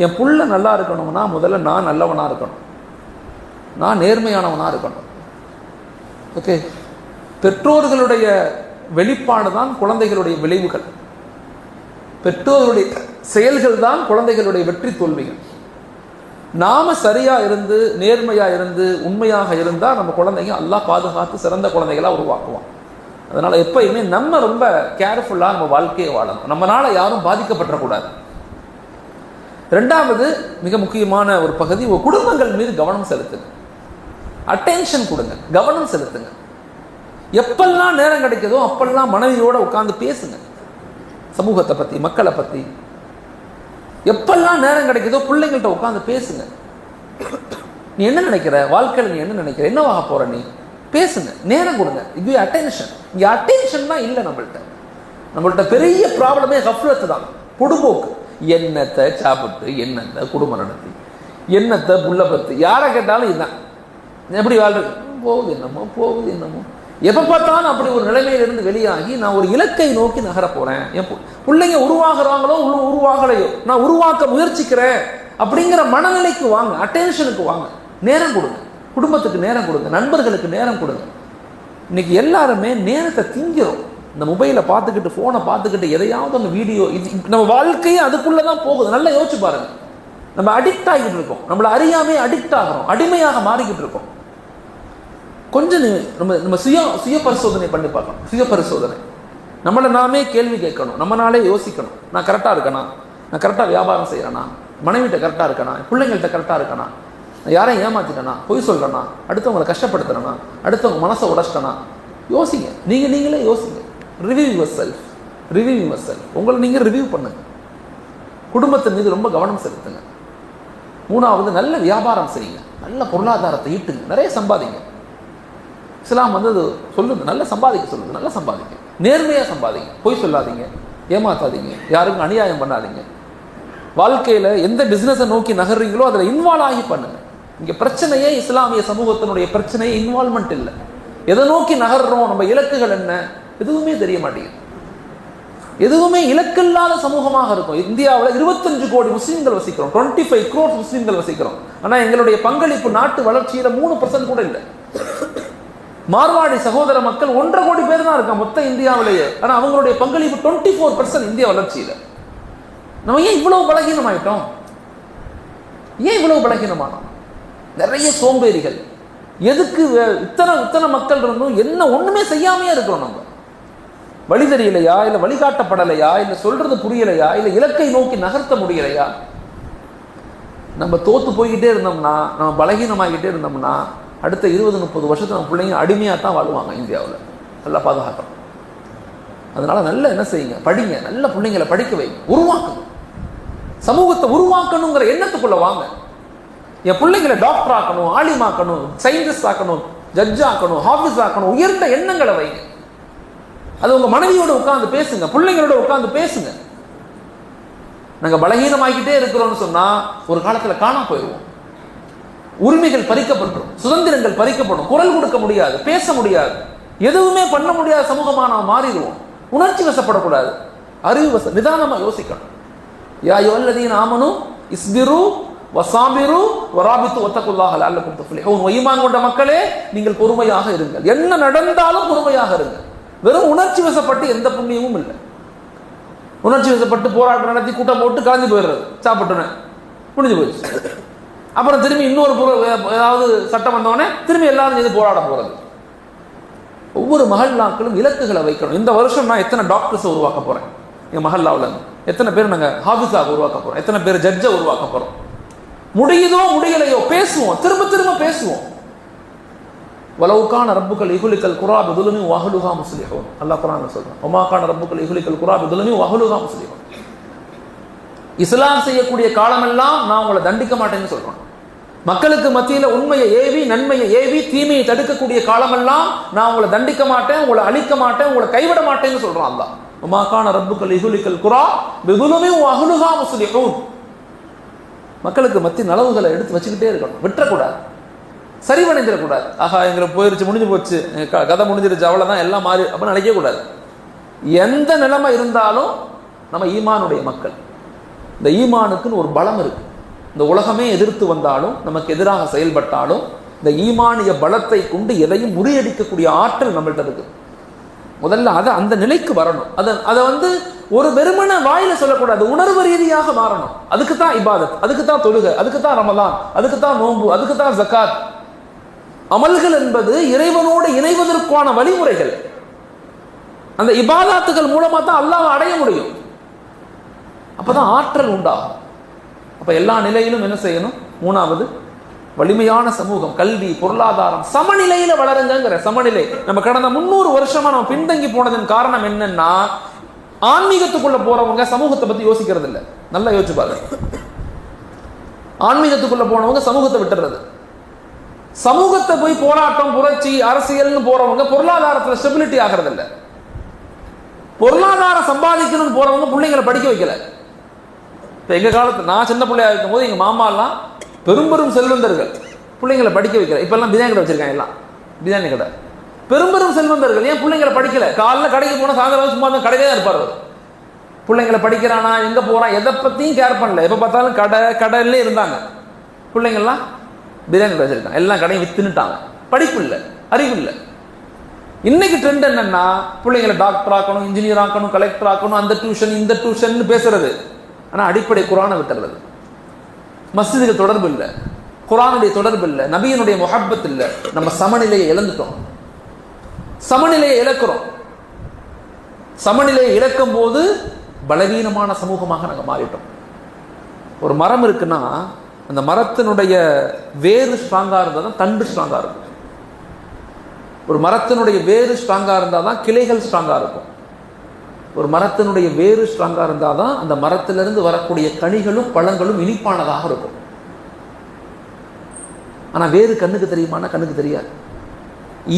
என் புள்ள நல்லா இருக்கணும்னா முதல்ல நான் நல்லவனாக இருக்கணும், நான் நேர்மையானவனாக இருக்கணும். ஓகே, பெற்றோர்களுடைய வெளிப்பாடு தான் குழந்தைகளுடைய விளைவுகள். பெற்றோர்களுடைய செயல்கள் தான் குழந்தைகளுடைய வெற்றி தோல்விகள். நாம சரியா இருந்து, நேர்மையா இருந்து, உண்மையாக இருந்தால் நம்ம குழந்தைங்க அல்லாஹ் பாதுகாத்து சிறந்த குழந்தைகளா உருவாக்குவான். அதனால எப்பயுமே நம்ம ரொம்ப கேர்ஃபுல்லா நம்ம வாழ்க்கையை வாழணும். நம்மளால யாரும் பாதிக்கப்படக்கூடாது. ரெண்டாவது மிக முக்கியமான ஒரு பகுதி, குடும்பங்கள் மீது கவனம் செலுத்துங்க. அட்டென்ஷன் கொடுங்க, கவனம் செலுத்துங்க. எப்பெல்லாம் நேரம் கிடைக்குதோ அப்பெல்லாம் மனைவியோட உட்கார்ந்து பேசுங்க. சமூகத்தை பத்தி, மக்களை பத்தி எப்பெல்லாம் நேரம் கிடைக்குதோ பிள்ளைங்கள்ட்ட உட்கார்ந்து பேசுங்க. நீ என்ன நினைக்கிற, வாழ்க்கையில் நீ என்ன நினைக்கிற, என்னவாக போற, நீ பேசுங்க, நேரம் கொடுங்க. இது அட்டென்ஷன். இங்க அட்டென்ஷன் தான் இல்லை நம்மள்ட்ட பெரிய ப்ராப்ளமே கஃப்லத்து தான், பொடுபோக்கு. என்னத்தை சாப்பிட்டு, என்னத்தை குடும்பம் நடத்தி, என்னத்தை புள்ள பத்து, யாரை கேட்டாலும் இதுதான். எப்படி வாழ்றது, போகுது என்னமோ. எப்ப பார்த்தாலும் அப்படி ஒரு நிலைமையிலிருந்து வெளியாகி நான் ஒரு இலக்கை நோக்கி நகர போறேன். என் பிள்ளைங்க உருவாகிறாங்களோ உருவாகலையோ, நான் உருவாக்க முயற்சிக்கிறேன் அப்படிங்கிற மனநிலைக்கு வாங்க, அட்டென்ஷனுக்கு வாங்க. நேரம் கொடுங்க, குடும்பத்துக்கு நேரம் கொடுங்க, நண்பர்களுக்கு நேரம் கொடுங்க. இன்னைக்கு எல்லாருமே நேரத்தை திங்கிறோம். இந்த மொபைலை பார்த்துக்கிட்டு, ஃபோனை பார்த்துக்கிட்டு, எதையாவது அந்த வீடியோ, இது நம்ம வாழ்க்கையே அதுக்குள்ளதான் போகுது. நல்லா யோசிச்சு பாருங்க. நம்ம அடிக்ட் ஆகிட்டு இருக்கோம், நம்மளை அறியாமே அடிக்ட் ஆகிறோம், அடிமையாக மாறிக்கிட்டு இருக்கோம். கொஞ்சம் நம்ம சுய பரிசோதனை பண்ணி பார்க்கணும். சுய பரிசோதனை, நம்மளை நாமே கேள்வி கேட்கணும், நம்மளாலே யோசிக்கணும். நான் கரெக்டாக இருக்கேனா, நான் கரெக்டாக வியாபாரம் செய்கிறேனா, மனைவிட்ட கரெக்டாக இருக்கேனா, பிள்ளைங்கள்ட்ட கரெக்டாக இருக்கேனா, நான் யாரையும் ஏமாத்திட்டேனா, பொய் சொல்கிறேனா, அடுத்தவங்களை கஷ்டப்படுத்துறேனா, அடுத்தவங்க மனசை உடச்சிட்டேனா. யோசிங்க, நீங்களே யோசிங்க. Review your self. உங்களை நீங்கள் ரிவ்யூ பண்ணுங்க. குடும்பத்தின் மீது ரொம்ப கவனம் செலுத்துங்க. மூணாவது, நல்ல வியாபாரம் செய்யுங்க, நல்ல பொருளாதாரத்தை ஈட்டுங்க, நிறைய சம்பாதிங்க. இஸ்லாம் அது சொல்லுது, நல்லா சம்பாதிக்க சொல்லுது. நல்லா சம்பாதிங்க, நேர்மையாக சம்பாதிங்க, பொய் சொல்லாதீங்க, ஏமாத்தாதீங்க, யாருக்கும் அநியாயம் பண்ணாதீங்க. வாழ்க்கையில் எந்த பிஸ்னஸை நோக்கி நகர்றீங்களோ அதில் இன்வால்வ் ஆகி பண்ணுங்க. இங்கே பிரச்சனையே இஸ்லாமிய சமூகத்தினுடைய பிரச்சனையே இன்வால்மெண்ட் இல்லை. எதை நோக்கி நகர்றோம், நம்ம இலக்குகள் என்ன, எதுவுமே தெரிய மாட்டேங்குது. எதுவுமே இலக்கில்லாத சமூகமாக இருக்கும். இந்தியாவில் 25 கோடி முஸ்லீம்கள் வசிக்கிறோம், 25 crore முஸ்லீம்கள் வசிக்கிறோம். ஆனால் எங்களுடைய பங்களிப்பு நாட்டு வளர்ச்சியில் 3% கூட இல்லை. மார்வாடி சகோதர மக்கள் 1.5 கோடி பேர் தான் இருக்காங்க மொத்த இந்தியாவிலேயே. ஆனால் அவங்களுடைய பங்களிப்பு 24% இந்திய வளர்ச்சியில். நம்ம ஏன் இவ்வளவு பலகீனமாயிட்டோம்? ஏன் இவ்வளவு பலகீனமானோம்? நிறைய சோம்பேறிகள். எதுக்கு இத்தனை மக்கள் இருந்தும் என்ன ஒண்ணுமே செய்யாமையே இருக்கிறோம். நம்ம வழி தெரியலையா, இல்ல வழிகாட்டப்படலையா, இல்ல சொல்றது புரியலையா, இல்ல இலக்கை நோக்கி நகர்த்த முடியலையா? நம்ம தோத்து போய்கிட்டே இருந்தோம்னா, நம்ம பலகீனமாகிட்டே இருந்தோம்னா அடுத்த 20-30 வருஷத்துல நம்ம பிள்ளைங்க அடிமையாக தான் வாழ்வாங்க. இந்தியாவில் நல்லா பாதுகாக்கணும். அதனால நல்ல என்ன செய்யுங்க, படிங்க, நல்ல பிள்ளைங்களை படிக்க வைங்க, உருவாக்கணும். சமூகத்தை உருவாக்கணுங்கிற எண்ணத்துக்குள்ள வாங்க. என் பிள்ளைங்களை டாக்டர் ஆக்கணும், ஆலிமாக்கணும், சயின்டிஸ்ட் ஆக்கணும், ஜட்ஜ் ஆக்கணும், ஹாஃபிஸ் ஆக்கணும், உயர்ந்த எண்ணங்களை வைங்க. அது உங்க மனைவியோட உட்கார்ந்து பேசுங்க, பிள்ளைங்களோட உட்கார்ந்து பேசுங்க. நாங்க பலகீனமாகிட்டே இருக்கிறோம்னு சொன்னா ஒரு காலத்துல காணாம போயிடுவோம். உரிமைகள் பறிக்கப்படும், சுதந்திரங்கள் பறிக்கப்படும், குரல் கொடுக்க முடியாது, பேச முடியாது, எதுவுமே பண்ண முடியாத சமூகமா நாம் மாறிடுவோம். உணர்ச்சி வசப்படக்கூடாது, அறிவு நிதானமா யோசிக்கணும். யா அய்யுஹல்லதீன ஆமனூ இஸ்பிரு வஸாபிரு வராபித்து வத்தகுல்லாஹ லஅல்லகும் துஃப்லிஹூன். ஈமான் கொண்ட மக்களே, நீங்கள் பொறுமையாக இருங்கள், என்ன நடந்தாலும் பொறுமையாக இருங்கள். வெறும் உணர்ச்சி வசப்பட்டு எந்த புண்ணியமும் இல்லை. உணர்ச்சி வசப்பட்டு போராட்டம் நடத்தி கூட்டம் போட்டு கலந்து போயிடுறது, சாப்பிட்டுனேன் முடிஞ்சு போயிடுச்சு. அப்புறம் திரும்பி இன்னொரு ஏதாவது சட்டம் வந்தவொடனே திரும்பி எல்லாரும் செய்து போராட போறது. ஒவ்வொரு மஹல்லாக்களும் இலக்குகளை வைக்கணும். இந்த வருஷம் நான் எத்தனை டாக்டர்ஸை உருவாக்க போறேன், என் மஹல்லாவில் எத்தனை பேர் நாங்கள் ஹாஃபிஸாக உருவாக்க போறோம், எத்தனை பேர் ஜட்ஜை உருவாக்க போறோம். முடியுதோ முடியலையோ பேசுவோம், திரும்ப திரும்ப பேசுவோம். வலவுகான ரப்புக்கள் இகுலிக்கல் குரா பிதுலுமி வஹலுஹா முஸ்லிஹூன். அல்லாஹ் குர்ஆன்ல சொல்றான், வமாகான ரப்புக்கள் இகுலிக்கல் குரா பிதுலுமி வஹலுஹா முஸ்லிஹூன். இஸ்லாம் செய்யக்கூடிய காலமெல்லாம் நான் உங்களை தண்டிக்க மாட்டேன்னு சொல்றேன். மக்களுக்கு மத்தியில உண்மையை ஏவி, நன்மையை ஏவி, தீமையை தடுக்கக்கூடிய காலமெல்லாம் நான் உங்களை தண்டிக்க மாட்டேன், உங்களை அழிக்க மாட்டேன், உங்களை கைவிட மாட்டேன்னு சொல்றான் அல்லாஹ். வமாகான ரப்புக்கள் இகுலிக்கல் குரா பிதுலுமி வஹலுஹா முஸ்லிஹூன். மக்களுக்கு மத்திய நலவுகளை எடுத்து வச்சுக்கிட்டே இருக்கணும், விட்டுறக்கூடாது, சரிவடைஞ்சிடக்கூடாது. ஆஹா எங்களுக்கு போயிருச்சு, முடிஞ்சு போச்சு, கதை முடிஞ்சிருச்சு, அவ்வளோதான், எல்லாம் மாறி அப்படின்னு நினைக்கக்கூடாது. எந்த நிலைமை இருந்தாலும் நம்ம ஈமானுடைய மக்கள். இந்த ஈமானுக்குன்னு ஒரு பலம் இருக்கு. இந்த உலகமே எதிர்த்து வந்தாலும், நமக்கு எதிராக செயல்பட்டாலும், இந்த ஈமானிய பலத்தை கொண்டு எதையும் முறியடிக்கக்கூடிய ஆற்றல் நம்மள்கிட்ட இருக்கு. முதல்ல அந்த நிலைக்கு வரணும். அதை ஒரு வெறுமன வாயில சொல்லக்கூடாது, உணர்வு ரீதியாக மாறணும். அதுக்கு தான் இபாதத், அதுக்கு தான் தொழுகை, அதுக்கு தான் ரமலான், அதுக்கு தான் நோன்பு, அதுக்கு தான் ஜகாத். அமல்கள் என்பது இறைவனோடு இணைவதற்கான வழிமுறைகள். அந்த இபாதாத்துகள் மூலமா தான் அல்லாஹ்வை அடைய முடியும். அப்பதான் ஆற்றல் உண்டாகும். அப்ப எல்லா நிலையிலும் என்ன செய்யணும்? மூணாவது, வலிமையான சமூகம், கல்வி, பொருளாதாரம் சமநிலையில வளருங்கிற சமநிலை. நம்ம கடந்த 300 வருஷமா நம்ம பின்தங்கி போனதன் காரணம் என்னன்னா, ஆன்மீகத்துக்குள்ள போறவங்க சமூகத்தை பத்தி யோசிக்கிறது இல்லை. நல்லா யோசிச்சு பாருங்க. ஆன்மீகத்துக்குள்ள போனவங்க சமூகத்தை விட்டுறது. சமூகத்தை போய் போராட்டம், புரட்சி, அரசியல்னு போறவங்க பொருளாதாரத்துல ஸ்டெபிலிட்டி ஆகிறது இல்லை. பொருளாதாரம் சம்பாதிக்கணும்னு போறவங்க பிள்ளைங்களை படிக்க வைக்கல. இப்ப எங்க காலத்துல நான் சின்ன பிள்ளையா இருக்கும் போது எங்க மாமா எல்லாம் பெரும் செல்வந்தர்கள் பிள்ளைங்களை படிக்க வைக்கல. இப்ப எல்லாம் பிரியாணி கடை வச்சிருக்காங்க, எல்லாம் பிரியாணி கடை. பெரும் செல்வந்தர்கள் ஏன் பிள்ளைங்களை படிக்கல? காலைல கடைக்கு போனா சாயந்தரம் சும்மா தான் கடையிலே தான் இருப்பார். பிள்ளைங்களை படிக்கிறானா, எங்க போறான், எதை பத்தியும் கேர் பண்ணல. எப்ப பார்த்தாலும் கடையிலே இருந்தாங்க. பிள்ளைங்கள்லாம் பிரியாணி கடை வச்சிருக்காங்க, எல்லாம் கடையும் வித்துனுட்டாங்க. படிப்பு இல்லை, அறிவு இல்லை. இன்னைக்கு ட்ரெண்ட் என்னன்னா, பிள்ளைங்களை டாக்டர் ஆக்கணும், இன்ஜினியர் ஆக்கணும், கலெக்டர் ஆக்கணும், அந்த டியூஷன் இந்த டியூஷன் பேசுறது. ஆனா அடிப்படை குர்ஆனை விட்டுறது. மஸ்ஜிதுக்கு தொடர்பு இல்லை, குர்ஆனுடைய தொடர்பு இல்லை, நபியினுடைய முஹப்பத் இல்லை. நம்ம சமநிலையை இழந்துட்டோம், சமநிலையை இழக்கிறோம். சமநிலையை இழக்கும் போது பலவீனமான சமூகமாக நாங்கள் மாறிட்டோம். ஒரு மரம் இருக்குன்னா அந்த மரத்தினுடைய வேறு ஸ்ட்ராங்கா இருந்தால் தான் தண்டு ஸ்ட்ராங்கா இருக்கும். ஒரு மரத்தினுடைய வேறு ஸ்ட்ராங்கா இருந்தால் தான் கிளைகள் ஸ்ட்ராங்கா இருக்கும். ஒரு மரத்தினுடைய வேறு ஸ்ட்ராங்கா இருந்தால் தான் அந்த மரத்திலிருந்து வரக்கூடிய கனிகளும் பழங்களும் இனிப்பானதாக இருக்கும். ஆனா வேறு கண்ணுக்கு தெரியுமானா கண்ணுக்கு தெரியாது.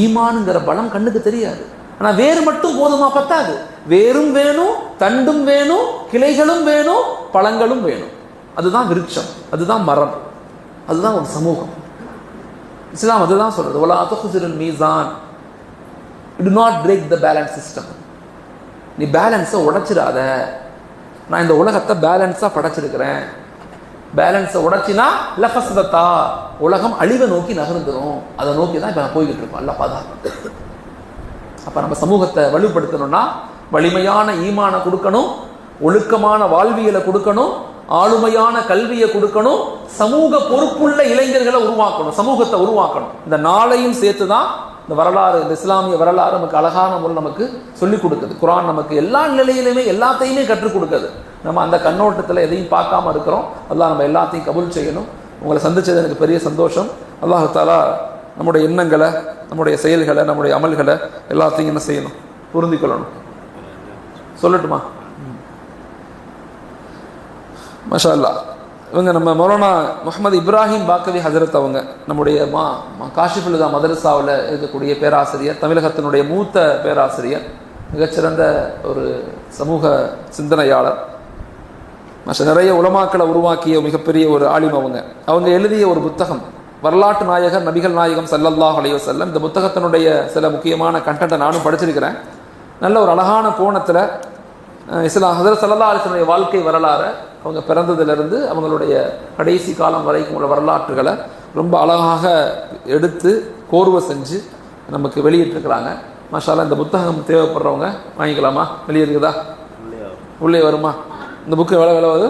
ஈமானுங்கிற பலம் கண்ணுக்கு தெரியாது. ஆனா வேறு மட்டும் போதுமா? பத்தாது. வேரும் வேணும், தண்டும் வேணும், கிளைகளும் வேணும், பழங்களும் வேணும். அதுதான் விருட்சம், அதுதான் மரம், அதுதான் ஒரு சமூகம். இஸ்லாம் அதுதான் சொல்றது. வலா துக்ஸிருல் மீசான், do not break the balance system. நீ பேலன்ஸை உடைச்சிடாத. நான் இந்த உலகத்தை பேலன்ஸா படைச்சிருக்கிறேன். பேலன்ஸை உடைச்சினா லஃபஸ்தா, உலகம் அழிவை நோக்கி நகர்ந்துடும். அதை நோக்கி தான் இப்போ நான் போய்கிட்டு இருக்கோம். அல்ல பாதுகாப்பு. அப்ப நம்ம சமூகத்தை வலுப்படுத்தணும்னா வலிமையான ஈமானை கொடுக்கணும், ஒழுக்கமான வாழ்வியலை கொடுக்கணும், ஆளுமையான கல்வியை கொடுக்கணும், சமூக பொறுப்புள்ள இளைஞர்களை உருவாக்கணும், சமூகத்தை உருவாக்கணும். இந்த நாளையும் சேர்த்து தான் இந்த வரலாறு, இந்த இஸ்லாமிய வரலாறு நமக்கு அழகான முறை நமக்கு சொல்லிக் கொடுக்குது. குர்ஆன் நமக்கு எல்லா நிலையிலுமே எல்லாத்தையுமே கற்றுக் கொடுக்குது. நம்ம அந்த கண்ணோட்டத்தில் எதையும் பார்க்காம இருக்கிறோம். அல்லாஹ் நம்ம எல்லாத்தையும் கபூல் செய்யணும். உங்களை சந்திச்சது எனக்கு பெரிய சந்தோஷம். அல்லாஹ் தஆலா நம்முடைய எண்ணங்களை, நம்முடைய செயல்களை, நம்முடைய அமல்களை எல்லாத்தையும் என்ன செய்யணும்? பொருந்திக் கொள்ளணும். சொல்லட்டுமா? மாஷா அல்லாஹ். இவங்க நம்ம மௌலானா முஹம்மது இப்ராஹிம் பாக்கவி ஹஜரத் அவங்க நம்முடைய காஷிஃபுல் ஹுதா மதரசாவில் இருக்கக்கூடிய பேராசிரியர், தமிழகத்தினுடைய மூத்த பேராசிரியர், மிகச்சிறந்த ஒரு சமூக சிந்தனையாளர். நிறைய உலமாக்களை உருவாக்கிய மிகப்பெரிய ஒரு ஆலிம் அவங்க எழுதிய ஒரு புத்தகம் வரலாற்று நாயகர் நபிகள் நாயகம் ஸல்லல்லாஹு அலைஹி வஸல்லம். இந்த புத்தகத்தினுடைய சில முக்கியமான கண்டென்ட்டை நானும் படிச்சிருக்கிறேன். நல்ல ஒரு அழகான கோணத்தில் இஸ்லாம் ஹஜரத் ஸல்லல்லாஹு அலைஹி வஸல்லம் வாழ்க்கை வரலாறு, அவங்க பிறந்ததிலிருந்து அவங்களுடைய கடைசி காலம் வரைக்கும் உள்ள வரலாற்றுகளை ரொம்ப அழகாக எடுத்து கோர்வை செஞ்சு நமக்கு வெளியிட்டிருக்கிறாங்க. மாஷா அல்லாஹ். இந்த புத்தகம் தேவைப்படுறவங்க வாங்கிக்கலாமா? வெளியே இருக்குதா? உள்ளே வருமா? இந்த புக்கு எவ்வளோ விலை வருது?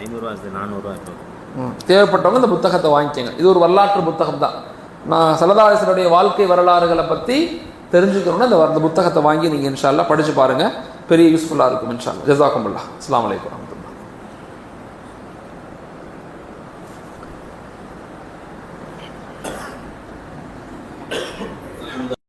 500 400. தேவைப்பட்டவங்க இந்த புத்தகத்தை வாங்கிக்கோங்க. இது ஒரு வரலாற்று புத்தகம் தான். நான் ஸல்லல்லாஹு அலைஹி வஸல்லம் வாழ்க்கை வரலாறுகளை பற்றி தெரிஞ்சுக்கணும்னா இந்த புத்தகத்தை வாங்கி நீங்கள் இன்ஷா அல்லாஹ் படித்து பாருங்கள். பெரிய யூஸ்ஃபுல்லாக இருக்கும் இன்ஷா அல்லாஹ். ஜஸாக்குமுல்லாஹ். அஸ்ஸலாமு அலைக்கும்.